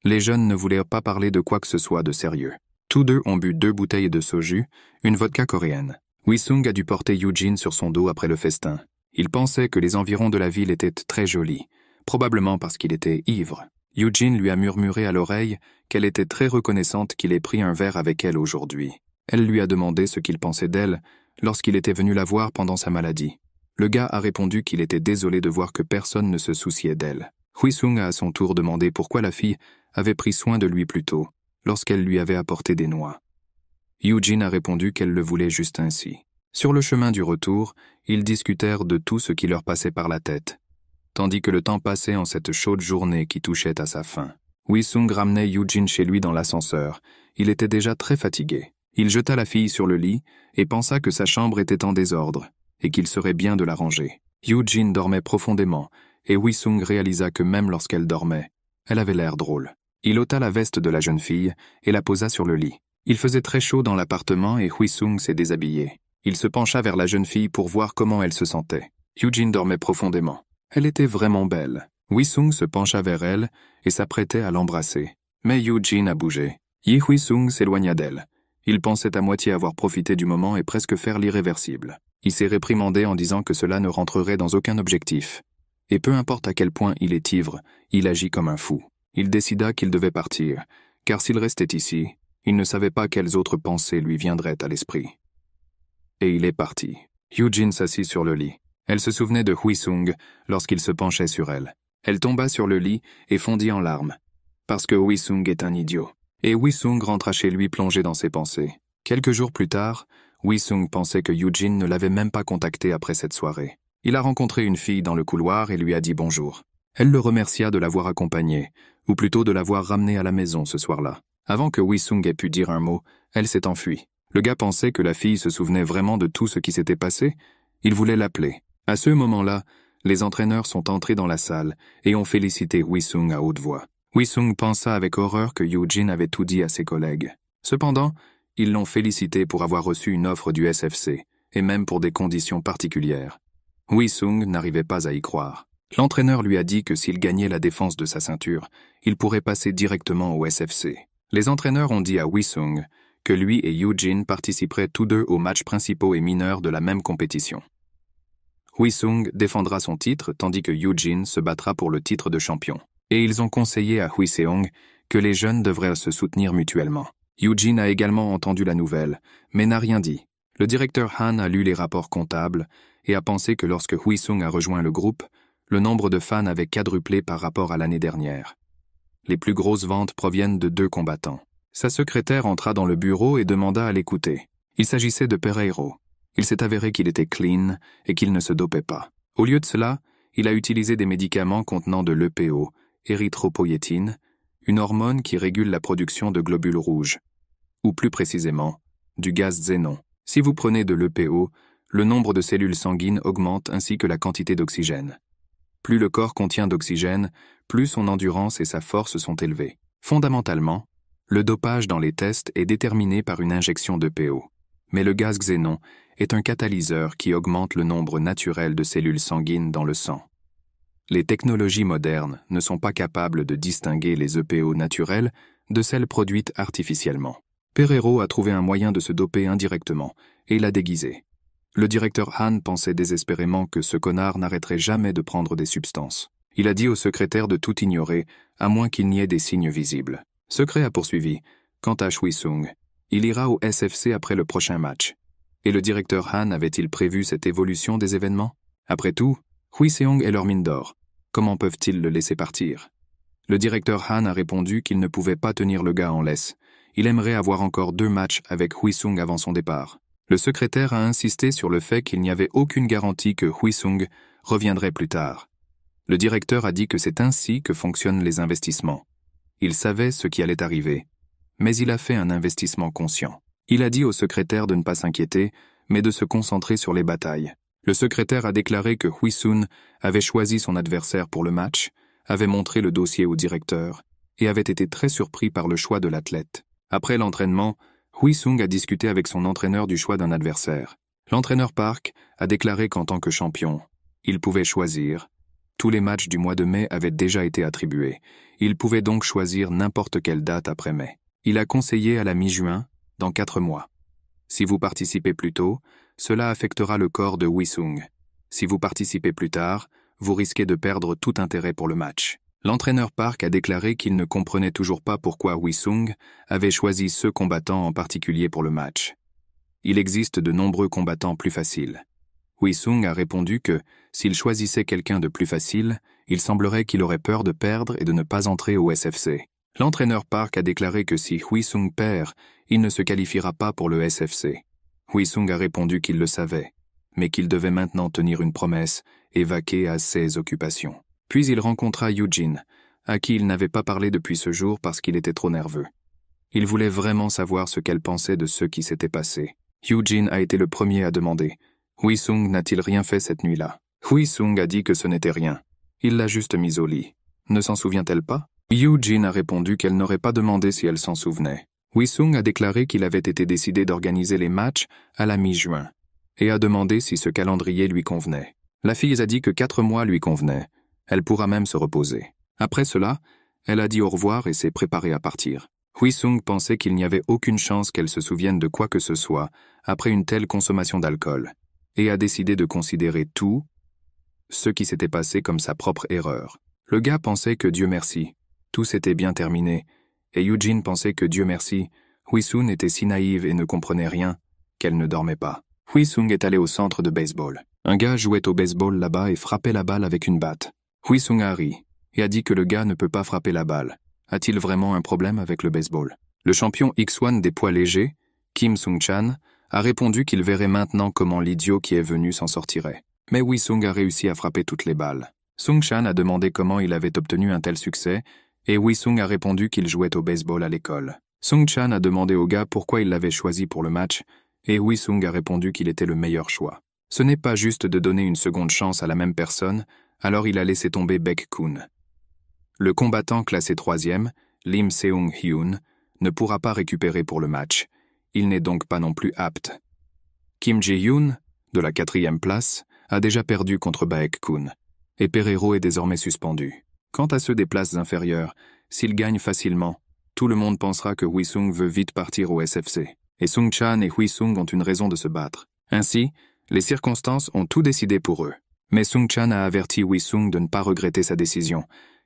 A: Les jeunes ne voulaient pas parler de quoi que ce soit de sérieux. Tous deux ont bu 2 bouteilles de soju, une vodka coréenne. Hui-sung a dû porter Eugene sur son dos après le festin. Il pensait que les environs de la ville étaient très jolis, probablement parce qu'il était ivre. Eugene lui a murmuré à l'oreille qu'elle était très reconnaissante qu'il ait pris un verre avec elle aujourd'hui. Elle lui a demandé ce qu'il pensait d'elle lorsqu'il était venu la voir pendant sa maladie. Le gars a répondu qu'il était désolé de voir que personne ne se souciait d'elle. Hui-sung a à son tour demandé pourquoi la fille avait pris soin de lui plus tôt, lorsqu'elle lui avait apporté des noix. Eugene a répondu qu'elle le voulait juste ainsi. Sur le chemin du retour, ils discutèrent de tout ce qui leur passait par la tête, tandis que le temps passait en cette chaude journée qui touchait à sa fin. Wi-Sung ramenait Eugene chez lui dans l'ascenseur. Il était déjà très fatigué. Il jeta la fille sur le lit et pensa que sa chambre était en désordre et qu'il serait bien de la ranger. Eugene dormait profondément et Wi-Sung réalisa que même lorsqu'elle dormait, elle avait l'air drôle. Il ôta la veste de la jeune fille et la posa sur le lit. Il faisait très chaud dans l'appartement et Wi-Sung s'est déshabillé. Il se pencha vers la jeune fille pour voir comment elle se sentait. Eugene dormait profondément. Elle était vraiment belle. Wi-Sung se pencha vers elle et s'apprêtait à l'embrasser. Mais Eugene a bougé. Wi-Sung s'éloigna d'elle. Il pensait à moitié avoir profité du moment et presque faire l'irréversible. Il s'est réprimandé en disant que cela ne rentrerait dans aucun objectif. Et peu importe à quel point il est ivre, il agit comme un fou. Il décida qu'il devait partir, car s'il restait ici, il ne savait pas quelles autres pensées lui viendraient à l'esprit. Et il est parti. Eugene s'assit sur le lit. Elle se souvenait de Wi-Sung lorsqu'il se penchait sur elle. Elle tomba sur le lit et fondit en larmes. Parce que Wi-Sung est un idiot. Et Wi-Sung rentra chez lui plongé dans ses pensées. Quelques jours plus tard, Wi-Sung pensait que Eugene ne l'avait même pas contacté après cette soirée. Il a rencontré une fille dans le couloir et lui a dit bonjour. Elle le remercia de l'avoir accompagné, ou plutôt de l'avoir ramené à la maison ce soir-là. Avant que Wi-Sung ait pu dire un mot, elle s'est enfuie. Le gars pensait que la fille se souvenait vraiment de tout ce qui s'était passé. Il voulait l'appeler. À ce moment-là, les entraîneurs sont entrés dans la salle et ont félicité Wi-Sung à haute voix. Wi-Sung pensa avec horreur que Eugene avait tout dit à ses collègues. Cependant, ils l'ont félicité pour avoir reçu une offre du SFC, et même pour des conditions particulières. Wi-Sung n'arrivait pas à y croire. L'entraîneur lui a dit que s'il gagnait la défense de sa ceinture, il pourrait passer directement au SFC. Les entraîneurs ont dit à Wi-Sung que lui et Eugene participeraient tous deux aux matchs principaux et mineurs de la même compétition. Wi-Sung défendra son titre tandis que Eugene se battra pour le titre de champion. Et ils ont conseillé à Hui-Seong que les jeunes devraient se soutenir mutuellement. Eugene a également entendu la nouvelle, mais n'a rien dit. Le directeur Han a lu les rapports comptables et a pensé que lorsque Hui-Sung a rejoint le groupe, le nombre de fans avait quadruplé par rapport à l'année dernière. Les plus grosses ventes proviennent de 2 combattants. Sa secrétaire entra dans le bureau et demanda à l'écouter. Il s'agissait de Pereiro. Il s'est avéré qu'il était clean et qu'il ne se dopait pas. Au lieu de cela, il a utilisé des médicaments contenant de l'EPO, érythropoïétine, une hormone qui régule la production de globules rouges, ou plus précisément, du gaz xénon. Si vous prenez de l'EPO, le nombre de cellules sanguines augmente ainsi que la quantité d'oxygène. Plus le corps contient d'oxygène, plus son endurance et sa force sont élevées. Fondamentalement, le dopage dans les tests est déterminé par une injection d'EPO. Mais le gaz xénon est un catalyseur qui augmente le nombre naturel de cellules sanguines dans le sang. Les technologies modernes ne sont pas capables de distinguer les EPO naturelles de celles produites artificiellement. Pereiro a trouvé un moyen de se doper indirectement et l'a déguisé. Le directeur Han pensait désespérément que ce connard n'arrêterait jamais de prendre des substances. Il a dit au secrétaire de tout ignorer, à moins qu'il n'y ait des signes visibles. Secret a poursuivi. Quant à Hui-Sung, il ira au SFC après le prochain match. Et le directeur Han avait-il prévu cette évolution des événements? Après tout, Hui-Seong est leur mine d'or. Comment peuvent-ils le laisser partir? Le directeur Han a répondu qu'il ne pouvait pas tenir le gars en laisse. Il aimerait avoir encore 2 matchs avec Hui-Sung avant son départ. Le secrétaire a insisté sur le fait qu'il n'y avait aucune garantie que Hui-Sung reviendrait plus tard. Le directeur a dit que c'est ainsi que fonctionnent les investissements. Il savait ce qui allait arriver, mais il a fait un investissement conscient. Il a dit au secrétaire de ne pas s'inquiéter, mais de se concentrer sur les batailles. Le secrétaire a déclaré que Hui-Sung avait choisi son adversaire pour le match, avait montré le dossier au directeur et avait été très surpris par le choix de l'athlète. Après l'entraînement, Hui-Sung a discuté avec son entraîneur du choix d'un adversaire. L'entraîneur Park a déclaré qu'en tant que champion, il pouvait choisir. Tous les matchs du mois de mai avaient déjà été attribués. Il pouvait donc choisir n'importe quelle date après mai. Il a conseillé à la mi-juin, dans 4 mois. Si vous participez plus tôt, cela affectera le corps de Hui-Sung. Si vous participez plus tard, vous risquez de perdre tout intérêt pour le match. L'entraîneur Park a déclaré qu'il ne comprenait toujours pas pourquoi Hui-Sung avait choisi ce combattant en particulier pour le match. Il existe de nombreux combattants plus faciles. Hui-Sung a répondu que, s'il choisissait quelqu'un de plus facile, il semblerait qu'il aurait peur de perdre et de ne pas entrer au SFC. L'entraîneur Park a déclaré que si Huisung perd, il ne se qualifiera pas pour le SFC. Huisung a répondu qu'il le savait, mais qu'il devait maintenant tenir une promesse et vaquer à ses occupations. Puis il rencontra Eugene, à qui il n'avait pas parlé depuis ce jour parce qu'il était trop nerveux. Il voulait vraiment savoir ce qu'elle pensait de ce qui s'était passé. Eugene a été le premier à demander « Huisung n'a-t-il rien fait cette nuit-là » Huisung a dit que ce n'était rien. Il l'a juste mise au lit. Ne s'en souvient-elle pas? Eugene a répondu qu'elle n'aurait pas demandé si elle s'en souvenait. Huisung a déclaré qu'il avait été décidé d'organiser les matchs à la mi-juin et a demandé si ce calendrier lui convenait. La fille a dit que 4 mois lui convenaient. Elle pourra même se reposer. Après cela, elle a dit au revoir et s'est préparée à partir. Huisung pensait qu'il n'y avait aucune chance qu'elle se souvienne de quoi que ce soit après une telle consommation d'alcool et a décidé de considérer tout ce qui s'était passé comme sa propre erreur. Le gars pensait que Dieu merci, tout s'était bien terminé, et Eugene pensait que Dieu merci, Huisung était si naïve et ne comprenait rien qu'elle ne dormait pas. Huisung est allé au centre de baseball. Un gars jouait au baseball là-bas et frappait la balle avec une batte. Huisung a ri et a dit que le gars ne peut pas frapper la balle. A-t-il vraiment un problème avec le baseball? Le champion X1 des poids légers, Kim Sung-chan, a répondu qu'il verrait maintenant comment l'idiot qui est venu s'en sortirait. Mais Huisung a réussi à frapper toutes les balles. Sung-chan a demandé comment il avait obtenu un tel succès, et Huisung a répondu qu'il jouait au baseball à l'école. Sung-chan a demandé au gars pourquoi il l'avait choisi pour le match, et Huisung a répondu qu'il était le meilleur choix. Ce n'est pas juste de donner une seconde chance à la même personne, alors il a laissé tomber Baek-kun. Le combattant classé 3e, Lim Seung-hyun, ne pourra pas récupérer pour le match. Il n'est donc pas non plus apte. Kim Jae-yoon, de la 4e place, a déjà perdu contre Baek-kun, et Pereiro est désormais suspendu. Quant à ceux des places inférieures, s'ils gagnent facilement, tout le monde pensera que Huisung veut vite partir au SFC. Et Sung-chan et Huisung ont une raison de se battre. Ainsi, les circonstances ont tout décidé pour eux. Mais Sung-chan a averti Huisung de ne pas regretter sa décision,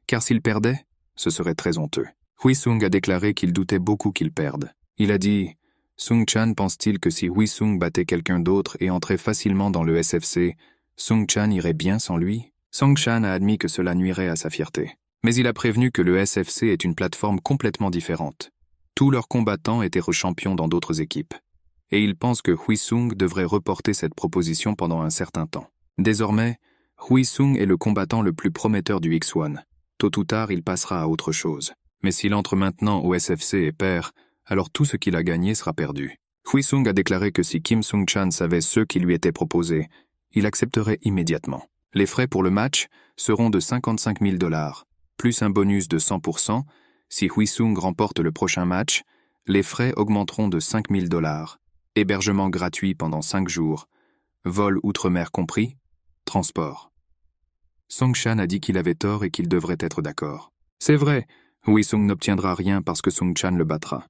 A: car s'il perdait, ce serait très honteux. Huisung a déclaré qu'il doutait beaucoup qu'il perde. Il a dit « Sung-chan pense-t-il que si Huisung battait quelqu'un d'autre et entrait facilement dans le SFC, Sung-chan irait bien sans lui ?» Sung-chan a admis que cela nuirait à sa fierté. Mais il a prévenu que le SFC est une plateforme complètement différente. Tous leurs combattants étaient champions dans d'autres équipes. Et il pense que Huisung devrait reporter cette proposition pendant un certain temps. Désormais, Huisung est le combattant le plus prometteur du X1. Tôt ou tard, il passera à autre chose. Mais s'il entre maintenant au SFC et perd, alors tout ce qu'il a gagné sera perdu. Huisung a déclaré que si Kim Sung-chan savait ce qui lui était proposé, il accepterait immédiatement. Les frais pour le match seront de 55 000 $, plus un bonus de 100%. Si Huisung remporte le prochain match, les frais augmenteront de 5 000 $. Hébergement gratuit pendant 5 jours. Vol outre-mer compris. Transport. Sung-chan a dit qu'il avait tort et qu'il devrait être d'accord. C'est vrai, Huisung n'obtiendra rien parce que Sung-chan le battra.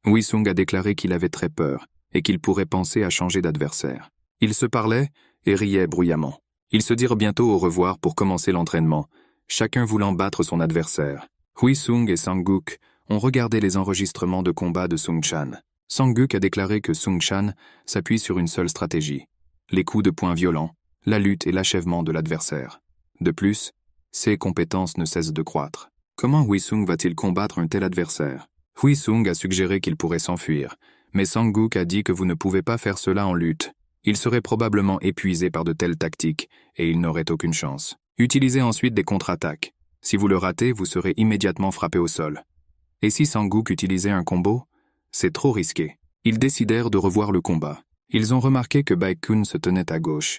A: Huisung a déclaré qu'il avait très peur et qu'il pourrait penser à changer d'adversaire. Ils se parlaient et riaient bruyamment. Ils se dirent bientôt au revoir pour commencer l'entraînement, chacun voulant battre son adversaire. Huisung et Sang-guk ont regardé les enregistrements de combat de Sung-chan. Sang-guk a déclaré que Sung-chan s'appuie sur une seule stratégie, les coups de poing violents, la lutte et l'achèvement de l'adversaire. De plus, ses compétences ne cessent de croître. Comment Huisung va-t-il combattre un tel adversaire? Huisung a suggéré qu'il pourrait s'enfuir, mais Sang-guk a dit que vous ne pouvez pas faire cela en lutte. Il serait probablement épuisé par de telles tactiques et il n'aurait aucune chance. Utilisez ensuite des contre-attaques. Si vous le ratez, vous serez immédiatement frappé au sol. Et si Sang-guk utilisait un combo? C'est trop risqué. Ils décidèrent de revoir le combat. Ils ont remarqué que Baek-kun se tenait à gauche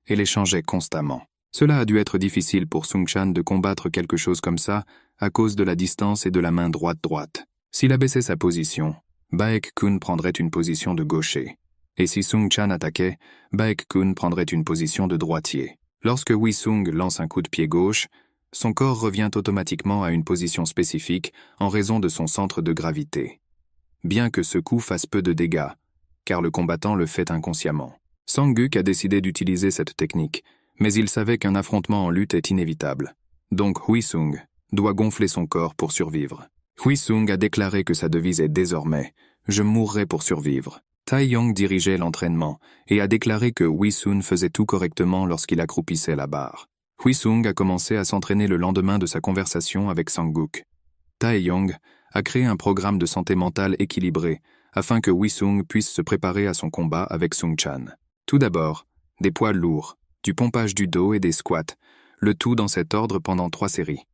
A: et les changeait constamment. Cela a dû être difficile pour Sung-chan de combattre quelque chose comme ça à cause de la distance et de la main droite-droite. S'il abaissait sa position, Baek-kun prendrait une position de gaucher. Et si Sung-chan attaquait, Baek-kun prendrait une position de droitier. Lorsque Huisung lance un coup de pied gauche, son corps revient automatiquement à une position spécifique en raison de son centre de gravité. Bien que ce coup fasse peu de dégâts, car le combattant le fait inconsciemment. Sang-guk a décidé d'utiliser cette technique, mais il savait qu'un affrontement en lutte est inévitable. Donc Huisung doit gonfler son corps pour survivre. Huisung a déclaré que sa devise est désormais « Je mourrai pour survivre ». Tae-yong dirigeait l'entraînement et a déclaré que Huisung faisait tout correctement lorsqu'il accroupissait la barre. Huisung a commencé à s'entraîner le lendemain de sa conversation avec Sang-guk. Tae-yong a créé un programme de santé mentale équilibré afin que Hui-sung puisse se préparer à son combat avec Sung-chan. Tout d'abord, des poids lourds, du pompage du dos et des squats, le tout dans cet ordre pendant 3 séries.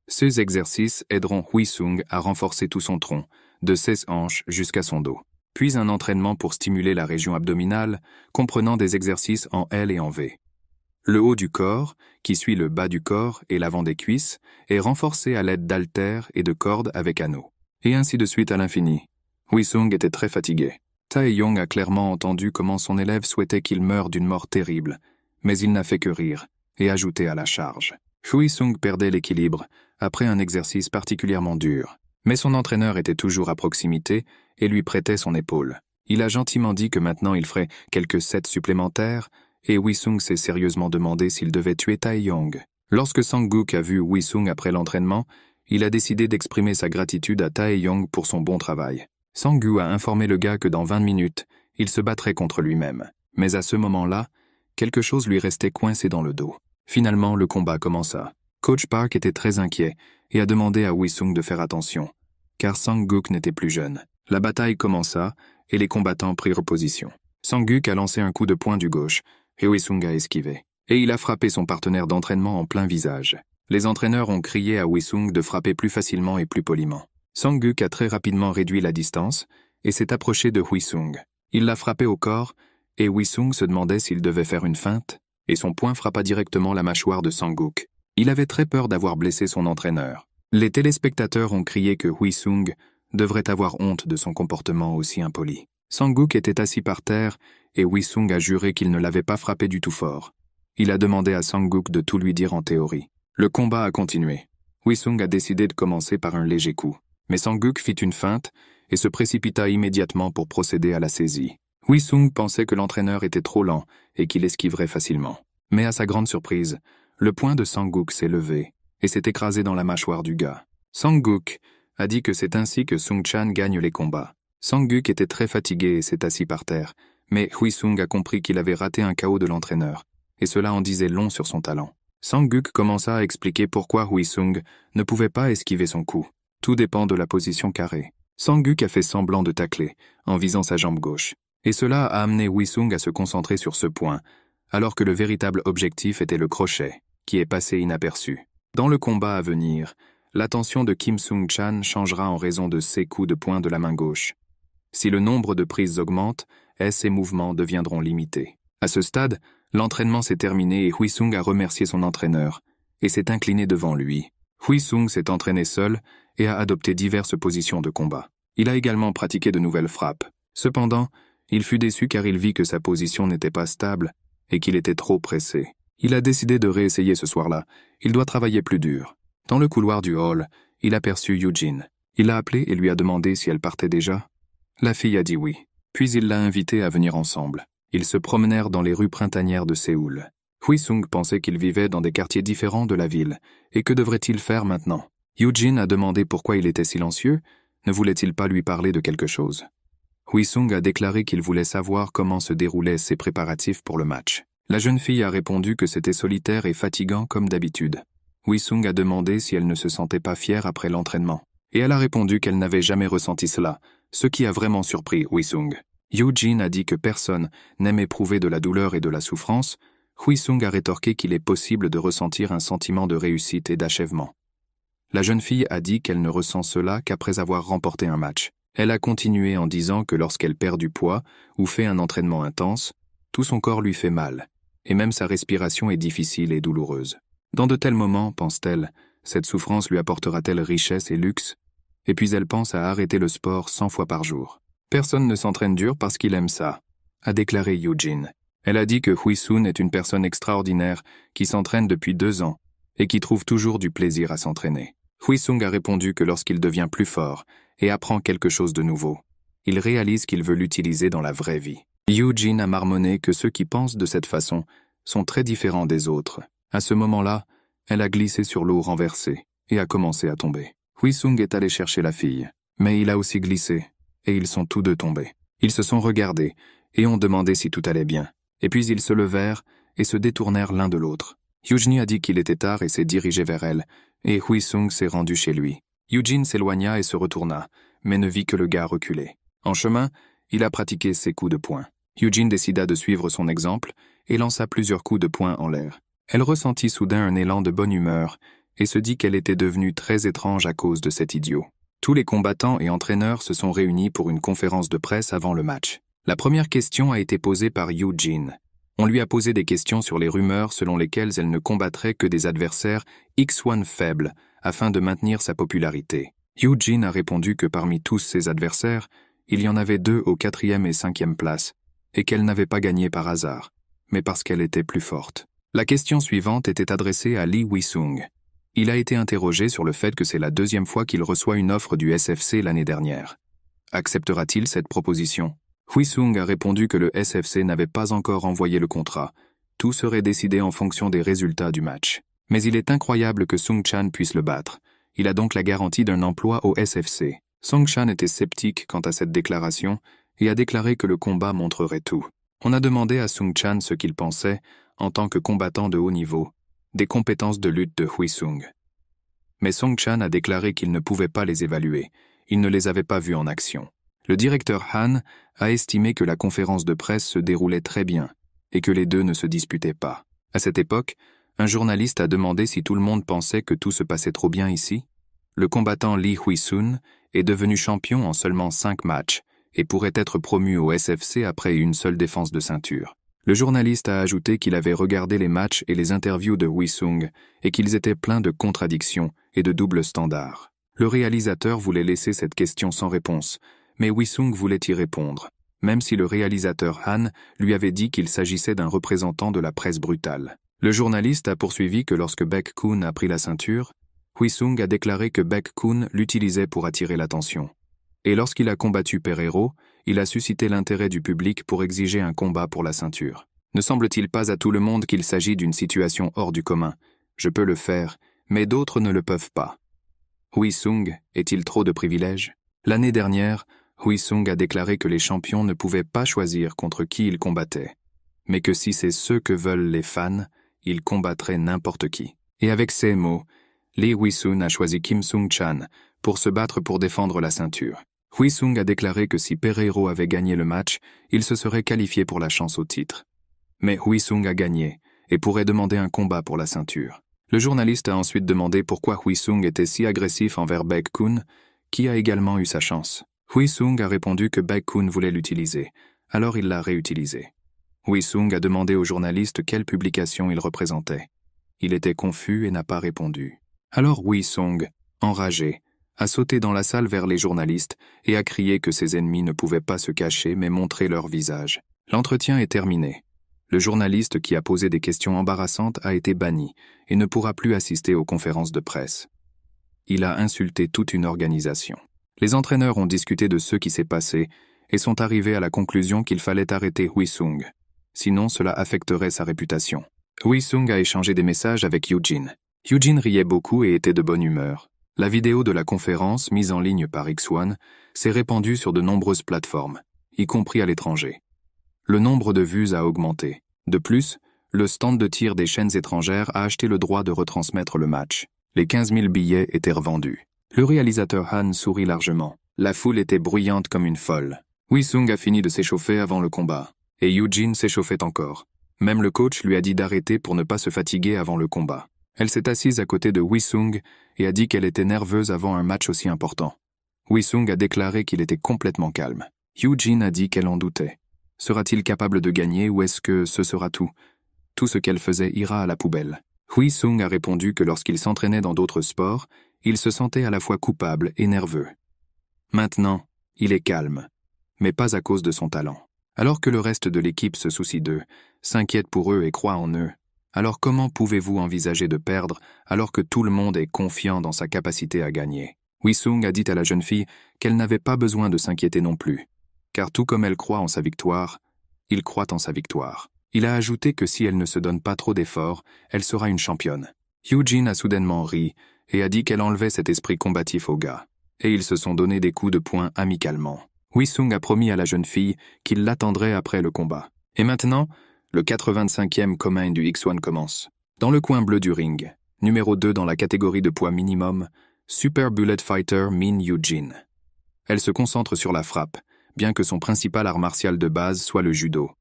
A: Ces exercices aideront Hui-sung à renforcer tout son tronc, de ses hanches jusqu'à son dos. Puis un entraînement pour stimuler la région abdominale, comprenant des exercices en L et en V. Le haut du corps, qui suit le bas du corps et l'avant des cuisses, est renforcé à l'aide d'haltères et de cordes avec anneaux. Et ainsi de suite à l'infini. Hui-sung était très fatigué. Tae-yong a clairement entendu comment son élève souhaitait qu'il meure d'une mort terrible, mais il n'a fait que rire et ajouter à la charge. Hui-sung perdait l'équilibre après un exercice particulièrement dur, mais son entraîneur était toujours à proximité et lui prêtait son épaule. Il a gentiment dit que maintenant il ferait quelques sets supplémentaires, et Hui-sung s'est sérieusement demandé s'il devait tuer Tae-yong. Lorsque Sang-guk a vu Hui-sung après l'entraînement, il a décidé d'exprimer sa gratitude à Tae-yong pour son bon travail. Sang-gu a informé le gars que dans 20 minutes, il se battrait contre lui-même. Mais à ce moment-là, quelque chose lui restait coincé dans le dos. Finalement, le combat commença. Coach Park était très inquiet et a demandé à Hui-sung de faire attention, car Sang-guk n'était plus jeune. La bataille commença et les combattants prirent position. Sang-guk a lancé un coup de poing du gauche et Hui-sung a esquivé. Et il a frappé son partenaire d'entraînement en plein visage. Les entraîneurs ont crié à Hui-sung de frapper plus facilement et plus poliment. Sang-guk a très rapidement réduit la distance et s'est approché de Hui-sung. Il l'a frappé au corps et Hui-sung se demandait s'il devait faire une feinte et son poing frappa directement la mâchoire de Sang-guk. Il avait très peur d'avoir blessé son entraîneur. Les téléspectateurs ont crié que Hui-sung devrait avoir honte de son comportement aussi impoli. Sang-guk était assis par terre et Hui-sung a juré qu'il ne l'avait pas frappé du tout fort. Il a demandé à Sang-guk de tout lui dire en théorie. Le combat a continué. Hui-sung a décidé de commencer par un léger coup. Mais Sang-guk fit une feinte et se précipita immédiatement pour procéder à la saisie. Hui-sung pensait que l'entraîneur était trop lent et qu'il esquiverait facilement. Mais à sa grande surprise, le poing de Sang-guk s'est levé et s'est écrasé dans la mâchoire du gars. Sang-guk a dit que c'est ainsi que Sung-chan gagne les combats. Sang-guk était très fatigué et s'est assis par terre, mais Hui-sung a compris qu'il avait raté un KO de l'entraîneur, et cela en disait long sur son talent. Sang-guk commença à expliquer pourquoi Hui-sung ne pouvait pas esquiver son coup. Tout dépend de la position carrée. Sang-guk a fait semblant de tacler, en visant sa jambe gauche. Et cela a amené Hui-sung à se concentrer sur ce point, alors que le véritable objectif était le crochet, qui est passé inaperçu. Dans le combat à venir, l'attention de Kim Sung-chan changera en raison de ses coups de poing de la main gauche. Si le nombre de prises augmente, ses mouvements deviendront limités. À ce stade, l'entraînement s'est terminé et Hui-sung a remercié son entraîneur et s'est incliné devant lui. Hui-sung s'est entraîné seul et a adopté diverses positions de combat. Il a également pratiqué de nouvelles frappes. Cependant, il fut déçu car il vit que sa position n'était pas stable et qu'il était trop pressé. Il a décidé de réessayer ce soir-là. Il doit travailler plus dur. Dans le couloir du hall, il aperçut Eugene. Il l'a appelée et lui a demandé si elle partait déjà. La fille a dit oui. Puis il l'a invitée à venir ensemble. Ils se promenèrent dans les rues printanières de Séoul. Hui-sung pensait qu'ils vivaient dans des quartiers différents de la ville. Et que devrait-il faire maintenant? Eugene a demandé pourquoi il était silencieux. Ne voulait-il pas lui parler de quelque chose? Hui-sung a déclaré qu'il voulait savoir comment se déroulaient ses préparatifs pour le match. La jeune fille a répondu que c'était solitaire et fatigant comme d'habitude. Hui-sung a demandé si elle ne se sentait pas fière après l'entraînement. Et elle a répondu qu'elle n'avait jamais ressenti cela, ce qui a vraiment surpris Hui-sung. Eugene a dit que personne n'aime éprouver de la douleur et de la souffrance. Hui-sung a rétorqué qu'il est possible de ressentir un sentiment de réussite et d'achèvement. La jeune fille a dit qu'elle ne ressent cela qu'après avoir remporté un match. Elle a continué en disant que lorsqu'elle perd du poids ou fait un entraînement intense, tout son corps lui fait mal, et même sa respiration est difficile et douloureuse. Dans de tels moments, pense-t-elle, cette souffrance lui apportera-t-elle richesse et luxe? Et puis elle pense à arrêter le sport 100 fois par jour. Personne ne s'entraîne dur parce qu'il aime ça, a déclaré Eugene. Elle a dit que Hui-sung est une personne extraordinaire qui s'entraîne depuis 2 ans et qui trouve toujours du plaisir à s'entraîner. Hui-sung a répondu que lorsqu'il devient plus fort et apprend quelque chose de nouveau, il réalise qu'il veut l'utiliser dans la vraie vie. Eugene a marmonné que ceux qui pensent de cette façon sont très différents des autres. À ce moment-là, elle a glissé sur l'eau renversée et a commencé à tomber. Hui-sung est allé chercher la fille, mais il a aussi glissé, et ils sont tous deux tombés. Ils se sont regardés et ont demandé si tout allait bien. Et puis ils se levèrent et se détournèrent l'un de l'autre. Eugene a dit qu'il était tard et s'est dirigé vers elle, et Hui-sung s'est rendu chez lui. Eugene s'éloigna et se retourna, mais ne vit que le gars reculer. En chemin, il a pratiqué ses coups de poing. Eugene décida de suivre son exemple et lança plusieurs coups de poing en l'air. Elle ressentit soudain un élan de bonne humeur et se dit qu'elle était devenue très étrange à cause de cet idiot. Tous les combattants et entraîneurs se sont réunis pour une conférence de presse avant le match. La première question a été posée par Eugene. On lui a posé des questions sur les rumeurs selon lesquelles elle ne combattrait que des adversaires X1 faibles afin de maintenir sa popularité. Eugene a répondu que parmi tous ses adversaires, il y en avait 2 aux 4e et 5e places, et qu'elle n'avait pas gagné par hasard, mais parce qu'elle était plus forte. La question suivante était adressée à Lee Hui-sung. Il a été interrogé sur le fait que c'est la 2e fois qu'il reçoit une offre du SFC l'année dernière. Acceptera-t-il cette proposition? Hui-sung a répondu que le SFC n'avait pas encore envoyé le contrat. Tout serait décidé en fonction des résultats du match. Mais il est incroyable que Sung Chan puisse le battre. Il a donc la garantie d'un emploi au SFC. Sung Chan était sceptique quant à cette déclaration et a déclaré que le combat montrerait tout. On a demandé à Sung Chan ce qu'il pensait, en tant que combattant de haut niveau, des compétences de lutte de Hui-sung. Mais Sung Chan a déclaré qu'il ne pouvait pas les évaluer. Il ne les avait pas vues en action. Le directeur Han a estimé que la conférence de presse se déroulait très bien et que les deux ne se disputaient pas. À cette époque, un journaliste a demandé si tout le monde pensait que tout se passait trop bien ici. Le combattant Lee Hui-sun est devenu champion en seulement 5 matchs et pourrait être promu au SFC après une seule défense de ceinture. Le journaliste a ajouté qu'il avait regardé les matchs et les interviews de Hui-sung et qu'ils étaient pleins de contradictions et de doubles standards. Le réalisateur voulait laisser cette question sans réponse, mais Hui-sung voulait y répondre, même si le réalisateur Han lui avait dit qu'il s'agissait d'un représentant de la presse brutale. Le journaliste a poursuivi que lorsque Baek Kun a pris la ceinture, Hui-sung a déclaré que Baek Kun l'utilisait pour attirer l'attention. Et lorsqu'il a combattu Pereiro, il a suscité l'intérêt du public pour exiger un combat pour la ceinture. Ne semble-t-il pas à tout le monde qu'il s'agit d'une situation hors du commun? Je peux le faire, mais d'autres ne le peuvent pas. Hui-sung est-il trop de privilèges? L'année dernière, Hui-sung a déclaré que les champions ne pouvaient pas choisir contre qui ils combattaient, mais que si c'est ce que veulent les fans, ils combattraient n'importe qui. Et avec ces mots, Lee Hui-sun a choisi Kim Sung-chan pour se battre pour défendre la ceinture. Hui-sung a déclaré que si Pereiro avait gagné le match, il se serait qualifié pour la chance au titre. Mais Hui-sung a gagné et pourrait demander un combat pour la ceinture. Le journaliste a ensuite demandé pourquoi Hui-sung était si agressif envers Baek Kun, qui a également eu sa chance. Hui-sung a répondu que Baek Kun voulait l'utiliser, alors il l'a réutilisé. Hui-sung a demandé au journaliste quelle publication il représentait. Il était confus et n'a pas répondu. Alors Hui-sung, enragé, a sauté dans la salle vers les journalistes et a crié que ses ennemis ne pouvaient pas se cacher mais montrer leur visage. L'entretien est terminé. Le journaliste qui a posé des questions embarrassantes a été banni et ne pourra plus assister aux conférences de presse. Il a insulté toute une organisation. Les entraîneurs ont discuté de ce qui s'est passé et sont arrivés à la conclusion qu'il fallait arrêter Hui-sung. Sinon, cela affecterait sa réputation. Hui-sung a échangé des messages avec Eugene. Eugene riait beaucoup et était de bonne humeur. La vidéo de la conférence, mise en ligne par X1, s'est répandue sur de nombreuses plateformes, y compris à l'étranger. Le nombre de vues a augmenté. De plus, le stand de tir des chaînes étrangères a acheté le droit de retransmettre le match. Les 15 000 billets étaient revendus. Le réalisateur Han sourit largement. La foule était bruyante comme une folle. Hui-sung a fini de s'échauffer avant le combat. Et Eugene s'échauffait encore. Même le coach lui a dit d'arrêter pour ne pas se fatiguer avant le combat. Elle s'est assise à côté de Hui-sung et a dit qu'elle était nerveuse avant un match aussi important. Hui-sung a déclaré qu'il était complètement calme. Eugene a dit qu'elle en doutait. Sera-t-il capable de gagner ou est-ce que ce sera tout? Tout ce qu'elle faisait ira à la poubelle. Hui-sung a répondu que lorsqu'il s'entraînait dans d'autres sports, il se sentait à la fois coupable et nerveux. Maintenant, il est calme, mais pas à cause de son talent. Alors que le reste de l'équipe se soucie d'eux, s'inquiète pour eux et croit en eux, alors comment pouvez-vous envisager de perdre alors que tout le monde est confiant dans sa capacité à gagner? Hui-sung a dit à la jeune fille qu'elle n'avait pas besoin de s'inquiéter non plus, car tout comme elle croit en sa victoire, il croit en sa victoire. Il a ajouté que si elle ne se donne pas trop d'efforts, elle sera une championne. Eugene a soudainement ri et a dit qu'elle enlevait cet esprit combatif au gars, et ils se sont donné des coups de poing amicalement. Hui-sung a promis à la jeune fille qu'il l'attendrait après le combat. Et maintenant, le 85e combat du X1 commence. Dans le coin bleu du ring, numéro 2 dans la catégorie de poids minimum, Super Bullet Fighter Min Yoo-jin. Elle se concentre sur la frappe, bien que son principal art martial de base soit le judo.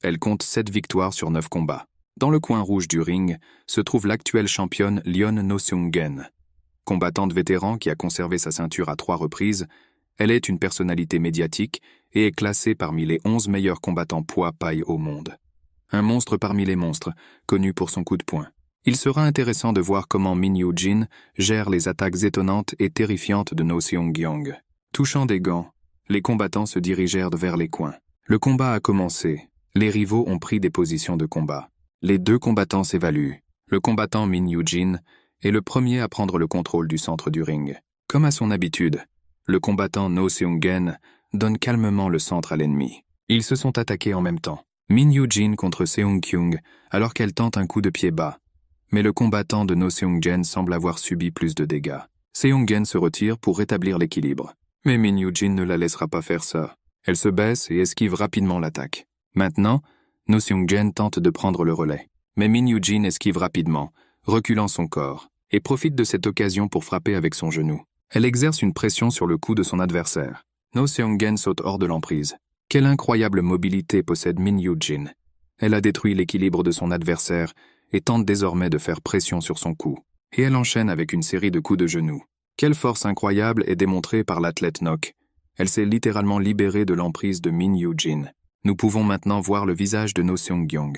A: Elle compte 7 victoires sur 9 combats. Dans le coin rouge du ring se trouve l'actuelle championne Leon No-seung-gen. Combattante vétéran qui a conservé sa ceinture à 3 reprises, elle est une personnalité médiatique et est classée parmi les 11 meilleurs combattants poids-paille au monde. Un monstre parmi les monstres, connu pour son coup de poing. Il sera intéressant de voir comment Min Yoo-jin gère les attaques étonnantes et terrifiantes de No Seung-kyung. Touchant des gants, les combattants se dirigèrent vers les coins. Le combat a commencé. Les rivaux ont pris des positions de combat. Les 2 combattants s'évaluent. Le combattant Min Yoo-jin est le premier à prendre le contrôle du centre du ring. Comme à son habitude, le combattant No Seung-gen donne calmement le centre à l'ennemi. Ils se sont attaqués en même temps. Min Yoo-jin contre Seung-kyung alors qu'elle tente un coup de pied bas. Mais le combattant de No Seung-gen semble avoir subi plus de dégâts. Seung-gen se retire pour rétablir l'équilibre. Mais Min Yoo-jin ne la laissera pas faire ça. Elle se baisse et esquive rapidement l'attaque. Maintenant, No Seung-gen tente de prendre le relais. Mais Min Yoo-jin esquive rapidement, reculant son corps, et profite de cette occasion pour frapper avec son genou. Elle exerce une pression sur le cou de son adversaire. No Seung-gen saute hors de l'emprise. Quelle incroyable mobilité possède Min Yoo-jin. Elle a détruit l'équilibre de son adversaire et tente désormais de faire pression sur son cou. Et elle enchaîne avec une série de coups de genou. Quelle force incroyable est démontrée par l'athlète Nok. Elle s'est littéralement libérée de l'emprise de Min Yoo-jin. Nous pouvons maintenant voir le visage de No Seung-kyung.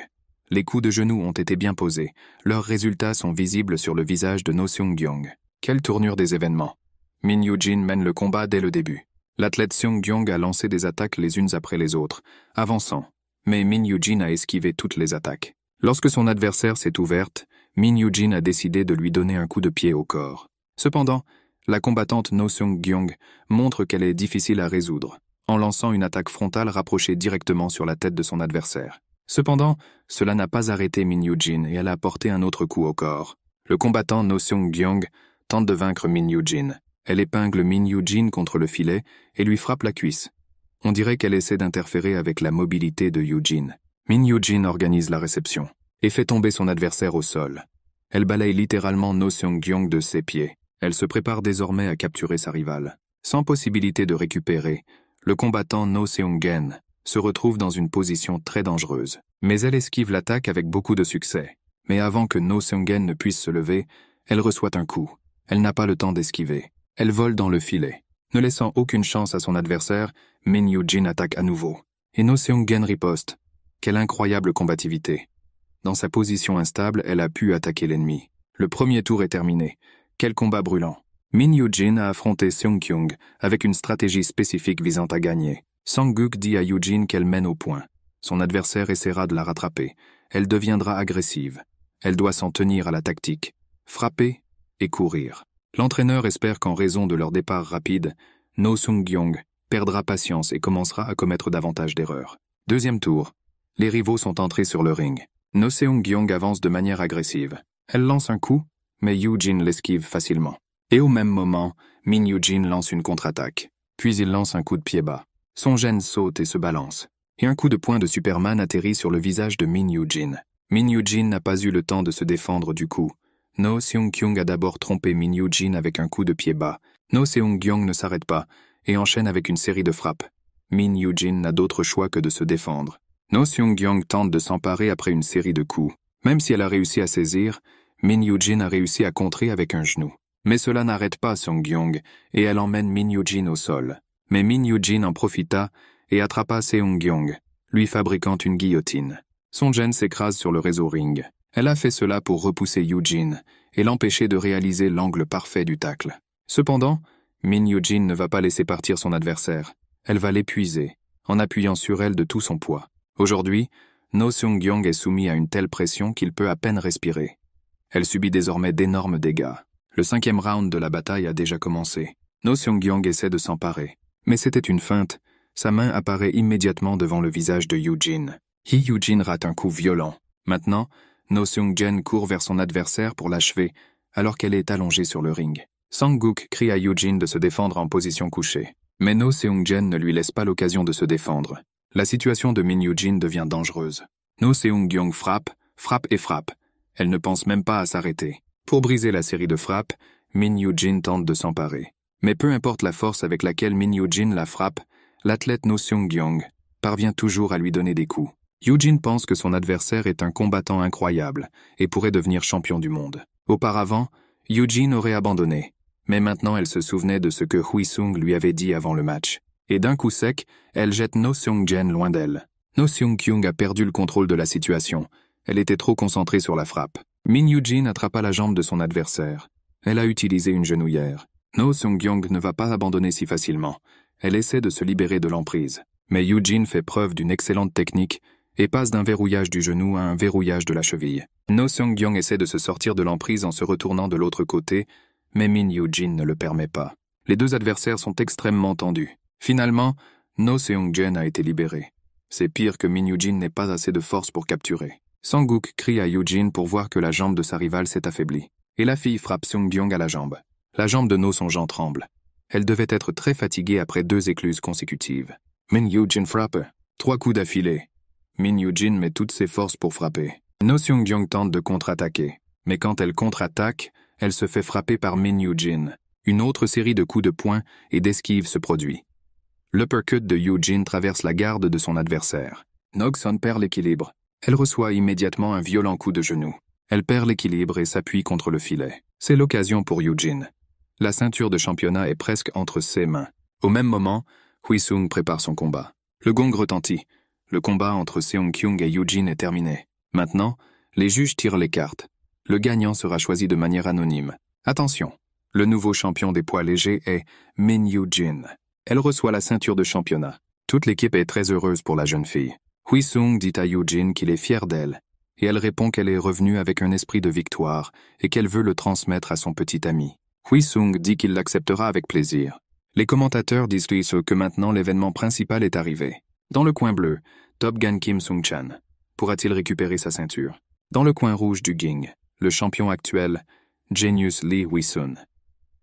A: Les coups de genou ont été bien posés. Leurs résultats sont visibles sur le visage de No Seung-kyung. Quelle tournure des événements. Min Yoo-jin mène le combat dès le début. L'athlète Seung-kyung a lancé des attaques les unes après les autres, avançant. Mais Min Yoo-jin a esquivé toutes les attaques. Lorsque son adversaire s'est ouverte, Min Yoo-jin a décidé de lui donner un coup de pied au corps. Cependant, la combattante No Seung-kyung montre qu'elle est difficile à résoudre, en lançant une attaque frontale rapprochée directement sur la tête de son adversaire. Cependant, cela n'a pas arrêté Min Yoo-jin et elle a porté un autre coup au corps. Le combattant No Seung-kyung tente de vaincre Min Yoo-jin. Elle épingle Min Yoo-jin contre le filet et lui frappe la cuisse. On dirait qu'elle essaie d'interférer avec la mobilité de Yoo-jin. Min Yoo-jin organise la réception et fait tomber son adversaire au sol. Elle balaye littéralement No Seung-kyung de ses pieds. Elle se prépare désormais à capturer sa rivale. Sans possibilité de récupérer, le combattant No Seung-gen se retrouve dans une position très dangereuse. Mais elle esquive l'attaque avec beaucoup de succès. Mais avant que No Seung-gen ne puisse se lever, elle reçoit un coup. Elle n'a pas le temps d'esquiver. Elle vole dans le filet. Ne laissant aucune chance à son adversaire, Min Yoo-jin attaque à nouveau. Et No Seung-gen riposte. Quelle incroyable combativité. Dans sa position instable, elle a pu attaquer l'ennemi. Le premier tour est terminé. Quel combat brûlant. Min Yoo-jin a affronté Seung-kyung avec une stratégie spécifique visant à gagner. Sang-guk dit à Yoo-jin qu'elle mène au point. Son adversaire essaiera de la rattraper. Elle deviendra agressive. Elle doit s'en tenir à la tactique. Frapper et courir. L'entraîneur espère qu'en raison de leur départ rapide, No Seung-kyung perdra patience et commencera à commettre davantage d'erreurs. Deuxième tour. Les rivaux sont entrés sur le ring. No Seung-kyung avance de manière agressive. Elle lance un coup, mais Yoo-jin l'esquive facilement. Et au même moment, Min Yoo-jin lance une contre-attaque. Puis il lance un coup de pied bas. Son gène saute et se balance. Et un coup de poing de Superman atterrit sur le visage de Min Yoo-jin. Min Yoo-jin n'a pas eu le temps de se défendre du coup. No Seung-kyung a d'abord trompé Min Yoo-jin avec un coup de pied bas. No Seung-kyung ne s'arrête pas et enchaîne avec une série de frappes. Min Yoo-jin n'a d'autre choix que de se défendre. No Seung-kyung tente de s'emparer après une série de coups. Même si elle a réussi à saisir, Min Yoo-jin a réussi à contrer avec un genou. Mais cela n'arrête pas Seung-kyung et elle emmène Min Yoo-jin au sol. Mais Min Yoo-jin en profita et attrapa Seung-kyung, lui fabriquant une guillotine. Son gène s'écrase sur le réseau ring. Elle a fait cela pour repousser Yoo-jin et l'empêcher de réaliser l'angle parfait du tacle. Cependant, Min Yoo-jin ne va pas laisser partir son adversaire. Elle va l'épuiser, en appuyant sur elle de tout son poids. Aujourd'hui, No Seung-kyung est soumis à une telle pression qu'il peut à peine respirer. Elle subit désormais d'énormes dégâts. Le 5e round de la bataille a déjà commencé. No Seung-kyung essaie de s'emparer. Mais c'était une feinte. Sa main apparaît immédiatement devant le visage de Yoo-jin. Yoo-jin rate un coup violent. Maintenant, No Seung-gen court vers son adversaire pour l'achever, alors qu'elle est allongée sur le ring. Sang-guk crie à Yoo-jin de se défendre en position couchée. Mais No Seung-gen ne lui laisse pas l'occasion de se défendre. La situation de Min Yoo-jin devient dangereuse. No Seung-kyung frappe, frappe et frappe. Elle ne pense même pas à s'arrêter. Pour briser la série de frappes, Min Yoo-jin tente de s'emparer. Mais peu importe la force avec laquelle Min Yoo-jin la frappe, l'athlète No Seung-gyong parvient toujours à lui donner des coups. Yoo-jin pense que son adversaire est un combattant incroyable et pourrait devenir champion du monde. Auparavant, Yoo-jin aurait abandonné, mais maintenant elle se souvenait de ce que Hui-sung lui avait dit avant le match. Et d'un coup sec, elle jette No Seung-jen loin d'elle. No Seung-kyung a perdu le contrôle de la situation. Elle était trop concentrée sur la frappe. Min Yoo-jin attrapa la jambe de son adversaire. Elle a utilisé une genouillère. No Seung-gyong ne va pas abandonner si facilement. Elle essaie de se libérer de l'emprise. Mais Yoo-jin fait preuve d'une excellente technique et passe d'un verrouillage du genou à un verrouillage de la cheville. No Seung-gyong essaie de se sortir de l'emprise en se retournant de l'autre côté, mais Min Yoo-jin ne le permet pas. Les deux adversaires sont extrêmement tendus. Finalement, No Seung-jen a été libéré. C'est pire que Min Yoo-jin n'ait pas assez de force pour capturer. Sang-guk crie à Yoo-jin pour voir que la jambe de sa rivale s'est affaiblie. Et la fille frappe Seung-gyong à la jambe. La jambe de No Seung-jan tremble. Elle devait être très fatiguée après 2 écluses consécutives. Min Yoo-jin frappe. 3 coups d'affilée. Min Yoo-jin met toutes ses forces pour frapper. No Seung-gyong tente de contre-attaquer. Mais quand elle contre-attaque, elle se fait frapper par Min Yoo-jin. Une autre série de coups de poing et d'esquives se produit. L'uppercut de Yoo-jin traverse la garde de son adversaire. Nogson perd l'équilibre. Elle reçoit immédiatement un violent coup de genou. Elle perd l'équilibre et s'appuie contre le filet. C'est l'occasion pour Yoo-jin. La ceinture de championnat est presque entre ses mains. Au même moment, Hui-sung prépare son combat. Le gong retentit. Le combat entre Seung-kyung et Yoo-jin est terminé. Maintenant, les juges tirent les cartes. Le gagnant sera choisi de manière anonyme. Attention, le nouveau champion des poids légers est Min Yoo-jin. Elle reçoit la ceinture de championnat. Toute l'équipe est très heureuse pour la jeune fille. Hui-sung dit à Yoo-jin qu'il est fier d'elle, et elle répond qu'elle est revenue avec un esprit de victoire et qu'elle veut le transmettre à son petit ami. Hui-sung dit qu'il l'acceptera avec plaisir. Les commentateurs disent lui que maintenant l'événement principal est arrivé. Dans le coin bleu, Top Gun Kim Sung-chan. Pourra-t-il récupérer sa ceinture? Dans le coin rouge du Ging, le champion actuel, Genius Lee Hui-sun.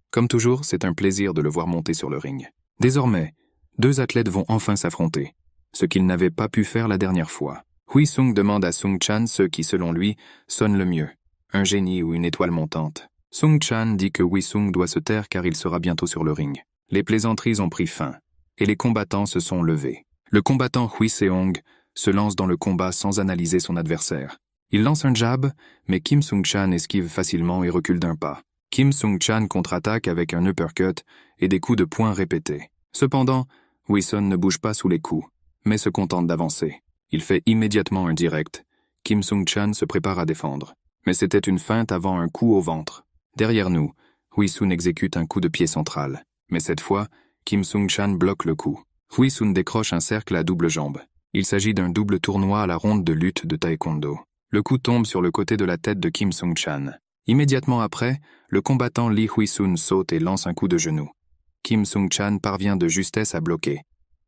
A: Comme toujours, c'est un plaisir de le voir monter sur le ring. Désormais, 2 athlètes vont enfin s'affronter, ce qu'ils n'avaient pas pu faire la dernière fois. Hui-sung demande à Sung-chan ce qui, selon lui, sonne le mieux, un génie ou une étoile montante. Sung-chan dit que Hui-sung doit se taire car il sera bientôt sur le ring. Les plaisanteries ont pris fin, et les combattants se sont levés. Le combattant Hui-seong se lance dans le combat sans analyser son adversaire. Il lance un jab, mais Kim Sung-chan esquive facilement et recule d'un pas. Kim Sung-chan contre-attaque avec un uppercut et des coups de poing répétés. Cependant, Hui-sun ne bouge pas sous les coups, mais se contente d'avancer. Il fait immédiatement un direct. Kim Sung-chan se prépare à défendre. Mais c'était une feinte avant un coup au ventre. Derrière nous, Hui-sun exécute un coup de pied central. Mais cette fois, Kim Sung-chan bloque le coup. Hui-sun décroche un cercle à double jambe. Il s'agit d'un double tournoi à la ronde de lutte de taekwondo. Le coup tombe sur le côté de la tête de Kim Sung-chan. Immédiatement après, le combattant Lee Hui-sun saute et lance un coup de genou. Kim Sung-chan parvient de justesse à bloquer.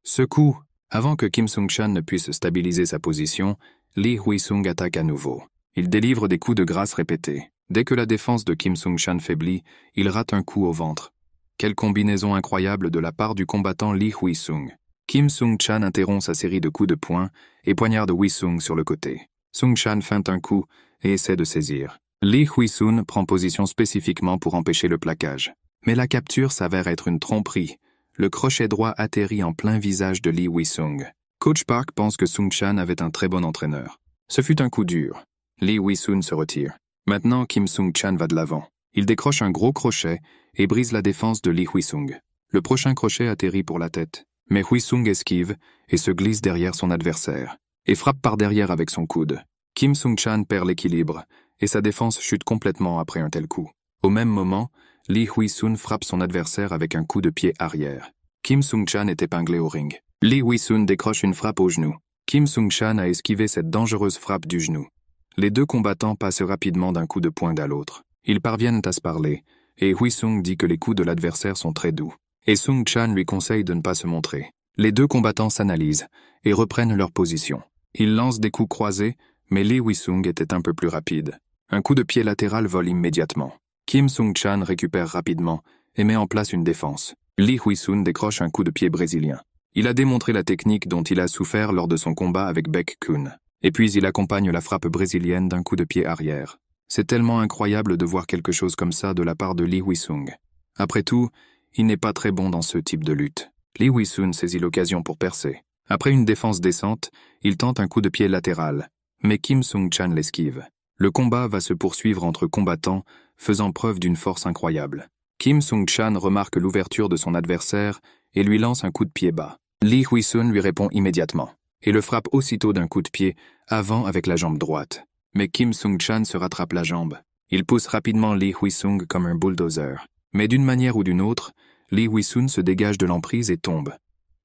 A: Ce coup, avant que Kim Sung-chan ne puisse stabiliser sa position, Lee Hui-sung attaque à nouveau. Il délivre des coups de grâce répétés. Dès que la défense de Kim Sung-chan faiblit, il rate un coup au ventre. Quelle combinaison incroyable de la part du combattant Lee Hui-sung. Kim Sung-chan interrompt sa série de coups de poing et poignarde Hui-sung sur le côté. Sung-chan feinte un coup et essaie de saisir. Lee Hui-sun prend position spécifiquement pour empêcher le plaquage. Mais la capture s'avère être une tromperie. Le crochet droit atterrit en plein visage de Lee Hui-sung. Coach Park pense que Sung-chan avait un très bon entraîneur. Ce fut un coup dur. Lee Hui-sun se retire. Maintenant, Kim Sung-chan va de l'avant. Il décroche un gros crochet et brise la défense de Lee Hui-sung. Le prochain crochet atterrit pour la tête. Mais Hui-sung esquive et se glisse derrière son adversaire, et frappe par derrière avec son coude. Kim Sung-chan perd l'équilibre, et sa défense chute complètement après un tel coup. Au même moment, Lee Hui-sun frappe son adversaire avec un coup de pied arrière. Kim Sung-chan est épinglé au ring. Lee Hui-sun décroche une frappe au genou. Kim Sung-chan a esquivé cette dangereuse frappe du genou. Les 2 combattants passent rapidement d'un coup de poing à l'autre. Ils parviennent à se parler, et Hui-sung dit que les coups de l'adversaire sont très doux. Et Sung-chan lui conseille de ne pas se montrer. Les 2 combattants s'analysent et reprennent leur position. Ils lancent des coups croisés, mais Lee Hui-sung était un peu plus rapide. Un coup de pied latéral vole immédiatement. Kim Sung-chan récupère rapidement et met en place une défense. Lee Hui-sun décroche un coup de pied brésilien. Il a démontré la technique dont il a souffert lors de son combat avec Baek Kun. Et puis il accompagne la frappe brésilienne d'un coup de pied arrière. C'est tellement incroyable de voir quelque chose comme ça de la part de Lee Hui-sung. Après tout, il n'est pas très bon dans ce type de lutte. Lee Hui-sung saisit l'occasion pour percer. Après une défense décente, il tente un coup de pied latéral, mais Kim Sung-chan l'esquive. Le combat va se poursuivre entre combattants, faisant preuve d'une force incroyable. Kim Sung-chan remarque l'ouverture de son adversaire et lui lance un coup de pied bas. Lee Hui-sung lui répond immédiatement et le frappe aussitôt d'un coup de pied avant avec la jambe droite. Mais Kim Sung-chan se rattrape la jambe. Il pousse rapidement Lee Hui-sung comme un bulldozer. Mais d'une manière ou d'une autre, Lee Hui-sung se dégage de l'emprise et tombe,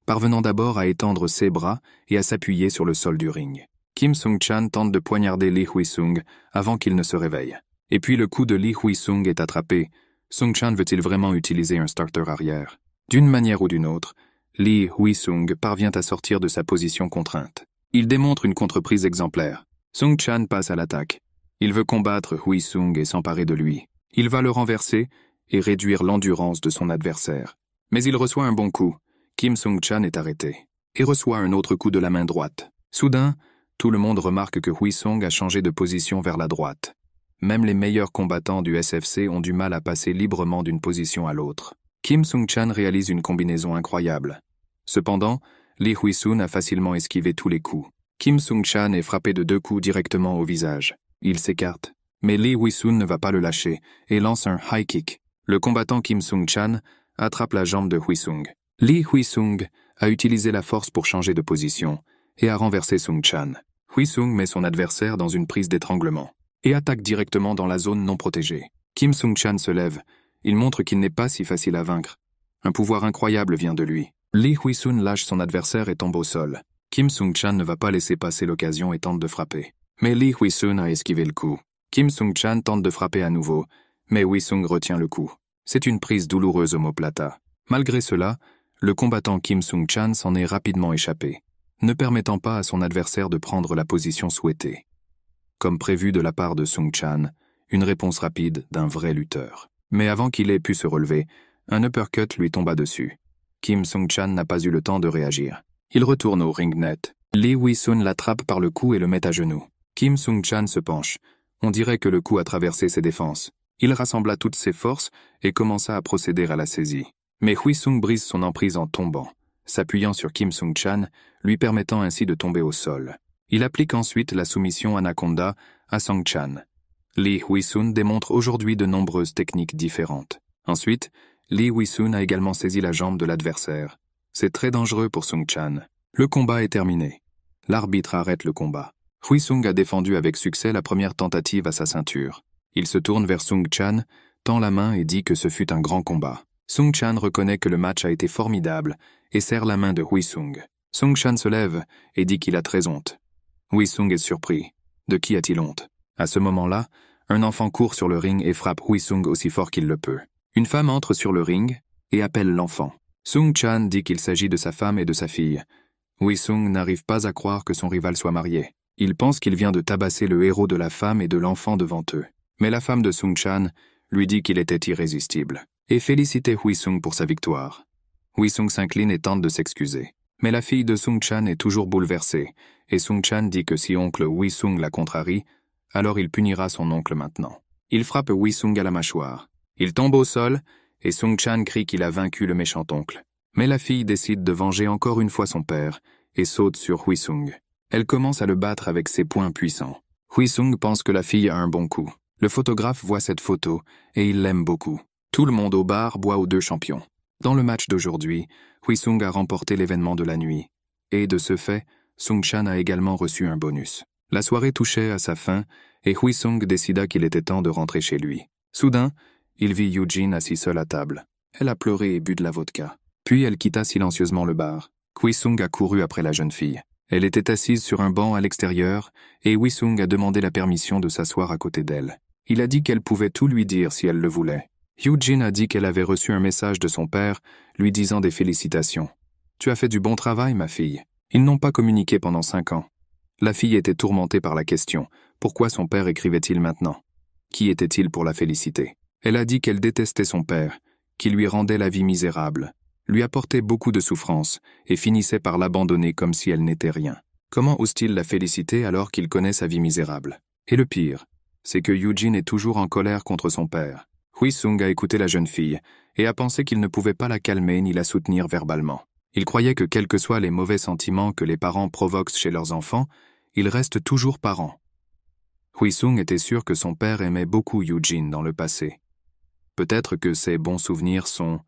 A: parvenant d'abord à étendre ses bras et à s'appuyer sur le sol du ring. Kim Sung-chan tente de poignarder Lee Hui-sung avant qu'il ne se réveille. Et puis le coup de Lee Hui-sung est attrapé. Sung-chan veut-il vraiment utiliser un starter arrière? D'une manière ou d'une autre, Lee Hui-sung parvient à sortir de sa position contrainte. Il démontre une contreprise exemplaire. Sung-chan passe à l'attaque. Il veut combattre Hui-sung et s'emparer de lui. Il va le renverser et réduire l'endurance de son adversaire. Mais il reçoit un bon coup. Kim Sung-chan est arrêté et reçoit un autre coup de la main droite. Soudain, tout le monde remarque que Hui-sung a changé de position vers la droite. Même les meilleurs combattants du SFC ont du mal à passer librement d'une position à l'autre. Kim Sung-chan réalise une combinaison incroyable. Cependant, Lee Hui-sung a facilement esquivé tous les coups. Kim Sung-chan est frappé de 2 coups directement au visage. Il s'écarte, mais Lee Hui-sung ne va pas le lâcher et lance un high kick. Le combattant Kim Sung-chan attrape la jambe de Hui-sung. Lee Hui-sung a utilisé la force pour changer de position et a renversé Sung-chan. Hui-sung met son adversaire dans une prise d'étranglement et attaque directement dans la zone non protégée. Kim Sung-chan se lève. Il montre qu'il n'est pas si facile à vaincre. Un pouvoir incroyable vient de lui. Lee Hui-sung lâche son adversaire et tombe au sol. Kim Sung-chan ne va pas laisser passer l'occasion et tente de frapper. Mais Lee Hui-sung a esquivé le coup. Kim Sung-chan tente de frapper à nouveau, mais Hui-sung retient le coup. C'est une prise douloureuse omoplata. Malgré cela, le combattant Kim Sung-chan s'en est rapidement échappé, ne permettant pas à son adversaire de prendre la position souhaitée. Comme prévu de la part de Sung-chan, une réponse rapide d'un vrai lutteur. Mais avant qu'il ait pu se relever, un uppercut lui tomba dessus. Kim Sung-chan n'a pas eu le temps de réagir. Il retourne au ring net. Lee Hui-sung l'attrape par le cou et le met à genoux. Kim Sung-chan se penche. On dirait que le coup a traversé ses défenses. Il rassembla toutes ses forces et commença à procéder à la saisie. Mais Hui-sung brise son emprise en tombant, s'appuyant sur Kim Sung-chan, lui permettant ainsi de tomber au sol. Il applique ensuite la soumission Anaconda à Sung-chan. Lee Hui-sung démontre aujourd'hui de nombreuses techniques différentes. Ensuite, Lee Hui-sung a également saisi la jambe de l'adversaire. C'est très dangereux pour Sung-chan. Le combat est terminé. L'arbitre arrête le combat. Hui-sung a défendu avec succès la première tentative à sa ceinture. Il se tourne vers Sung-chan, tend la main et dit que ce fut un grand combat. Sung-chan reconnaît que le match a été formidable et serre la main de Hui-sung. Sung-chan se lève et dit qu'il a très honte. Hui-sung est surpris. De qui a-t-il honte? À ce moment-là, un enfant court sur le ring et frappe Hui-sung aussi fort qu'il le peut. Une femme entre sur le ring et appelle l'enfant. Sung-chan dit qu'il s'agit de sa femme et de sa fille. Hui-sung n'arrive pas à croire que son rival soit marié. Il pense qu'il vient de tabasser le héros de la femme et de l'enfant devant eux. Mais la femme de Sung-chan lui dit qu'il était irrésistible et félicitait Hui-sung pour sa victoire. Hui-sung s'incline et tente de s'excuser. Mais la fille de Sung-chan est toujours bouleversée et Sung-chan dit que si oncle Hui-sung la contrarie, alors il punira son oncle maintenant. Il frappe Hui-sung à la mâchoire. Il tombe au sol et Sung-chan crie qu'il a vaincu le méchant oncle. Mais la fille décide de venger encore une fois son père et saute sur Hui-sung. Elle commence à le battre avec ses poings puissants. Hui-sung pense que la fille a un bon coup. Le photographe voit cette photo et il l'aime beaucoup. Tout le monde au bar boit aux 2 champions. Dans le match d'aujourd'hui, Hui-sung a remporté l'événement de la nuit. Et de ce fait, Sung-chan a également reçu un bonus. La soirée touchait à sa fin et Hui-sung décida qu'il était temps de rentrer chez lui. Soudain, il vit Eugene assis seul à table. Elle a pleuré et bu de la vodka. Puis elle quitta silencieusement le bar. Hui-sung a couru après la jeune fille. Elle était assise sur un banc à l'extérieur et Hui-sung a demandé la permission de s'asseoir à côté d'elle. Il a dit qu'elle pouvait tout lui dire si elle le voulait. Eugene a dit qu'elle avait reçu un message de son père lui disant des félicitations. « Tu as fait du bon travail, ma fille. » Ils n'ont pas communiqué pendant 5 ans. La fille était tourmentée par la question. Pourquoi son père écrivait-il maintenant? Qui était-il pour la féliciter? Elle a dit qu'elle détestait son père, qui lui rendait la vie misérable, lui apportait beaucoup de souffrance et finissait par l'abandonner comme si elle n'était rien. Comment ose-t-il la féliciter alors qu'il connaît sa vie misérable? Et le pire, c'est que Eugene est toujours en colère contre son père. Hui-sung a écouté la jeune fille et a pensé qu'il ne pouvait pas la calmer ni la soutenir verbalement. Il croyait que quels que soient les mauvais sentiments que les parents provoquent chez leurs enfants, ils restent toujours parents. Hui-sung était sûr que son père aimait beaucoup Eugene dans le passé. Peut-être que ces bons souvenirs sont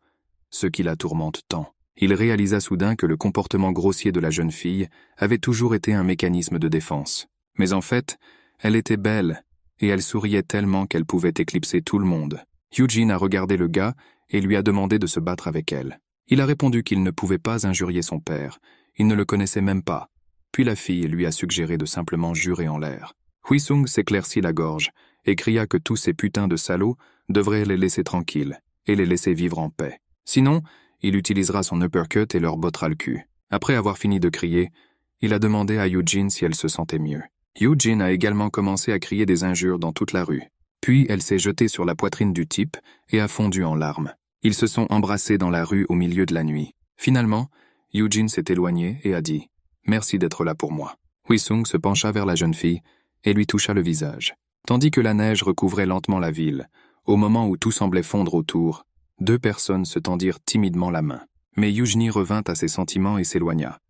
A: ce qui la tourmente tant. Il réalisa soudain que le comportement grossier de la jeune fille avait toujours été un mécanisme de défense. Mais en fait, elle était belle, et elle souriait tellement qu'elle pouvait éclipser tout le monde. Eugene a regardé le gars et lui a demandé de se battre avec elle. Il a répondu qu'il ne pouvait pas injurier son père, il ne le connaissait même pas. Puis la fille lui a suggéré de simplement jurer en l'air. Hui-sung s'éclaircit la gorge et cria que tous ces putains de salauds devraient les laisser tranquilles et les laisser vivre en paix. Sinon, il utilisera son uppercut et leur bottera le cul. Après avoir fini de crier, il a demandé à Eugene si elle se sentait mieux. Eugene a également commencé à crier des injures dans toute la rue. Puis elle s'est jetée sur la poitrine du type et a fondu en larmes. Ils se sont embrassés dans la rue au milieu de la nuit. Finalement, Eugene s'est éloigné et a dit « Merci d'être là pour moi ». Hui-sung se pencha vers la jeune fille et lui toucha le visage. Tandis que la neige recouvrait lentement la ville, au moment où tout semblait fondre autour, 2 personnes se tendirent timidement la main. Mais Eugenie revint à ses sentiments et s'éloigna.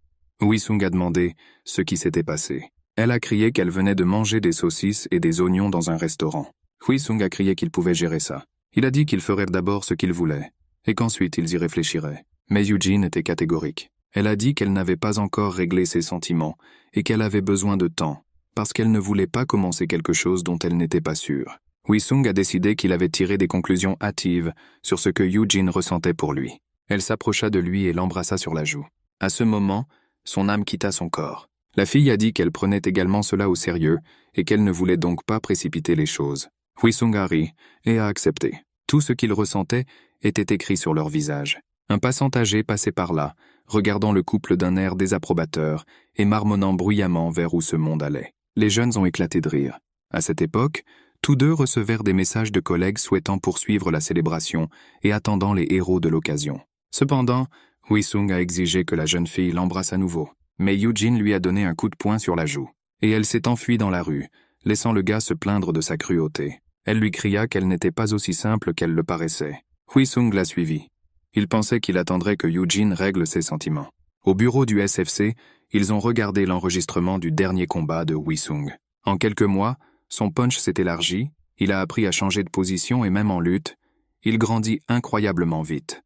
A: Hui-sung a demandé ce qui s'était passé. Elle a crié qu'elle venait de manger des saucisses et des oignons dans un restaurant. Hui-sung a crié qu'il pouvait gérer ça. Il a dit qu'il ferait d'abord ce qu'il voulait, et qu'ensuite ils y réfléchiraient. Mais Eugene était catégorique. Elle a dit qu'elle n'avait pas encore réglé ses sentiments, et qu'elle avait besoin de temps, parce qu'elle ne voulait pas commencer quelque chose dont elle n'était pas sûre. Hui-sung a décidé qu'il avait tiré des conclusions hâtives sur ce que Eugene ressentait pour lui. Elle s'approcha de lui et l'embrassa sur la joue. À ce moment, son âme quitta son corps. La fille a dit qu'elle prenait également cela au sérieux et qu'elle ne voulait donc pas précipiter les choses. Hui-sung a ri et a accepté. Tout ce qu'ils ressentaient était écrit sur leur visage. Un passant âgé passait par là, regardant le couple d'un air désapprobateur et marmonnant bruyamment vers où ce monde allait. Les jeunes ont éclaté de rire. À cette époque, tous 2 recevèrent des messages de collègues souhaitant poursuivre la célébration et attendant les héros de l'occasion. Cependant, Hui-sung a exigé que la jeune fille l'embrasse à nouveau. Mais Eugene lui a donné un coup de poing sur la joue. Et elle s'est enfuie dans la rue, laissant le gars se plaindre de sa cruauté. Elle lui cria qu'elle n'était pas aussi simple qu'elle le paraissait. Hui-sung l'a suivi. Il pensait qu'il attendrait que Eugene règle ses sentiments. Au bureau du SFC, ils ont regardé l'enregistrement du dernier combat de Hui-sung. En quelques mois, son punch s'est élargi, il a appris à changer de position et même en lutte, il grandit incroyablement vite.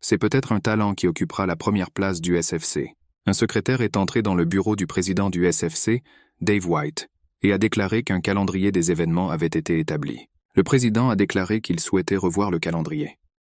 A: C'est peut-être un talent qui occupera la première place du SFC. Un secrétaire est entré dans le bureau du président du SFC, Dave White, et a déclaré qu'un calendrier des événements avait été établi. Le président a déclaré qu'il souhaitait revoir le calendrier.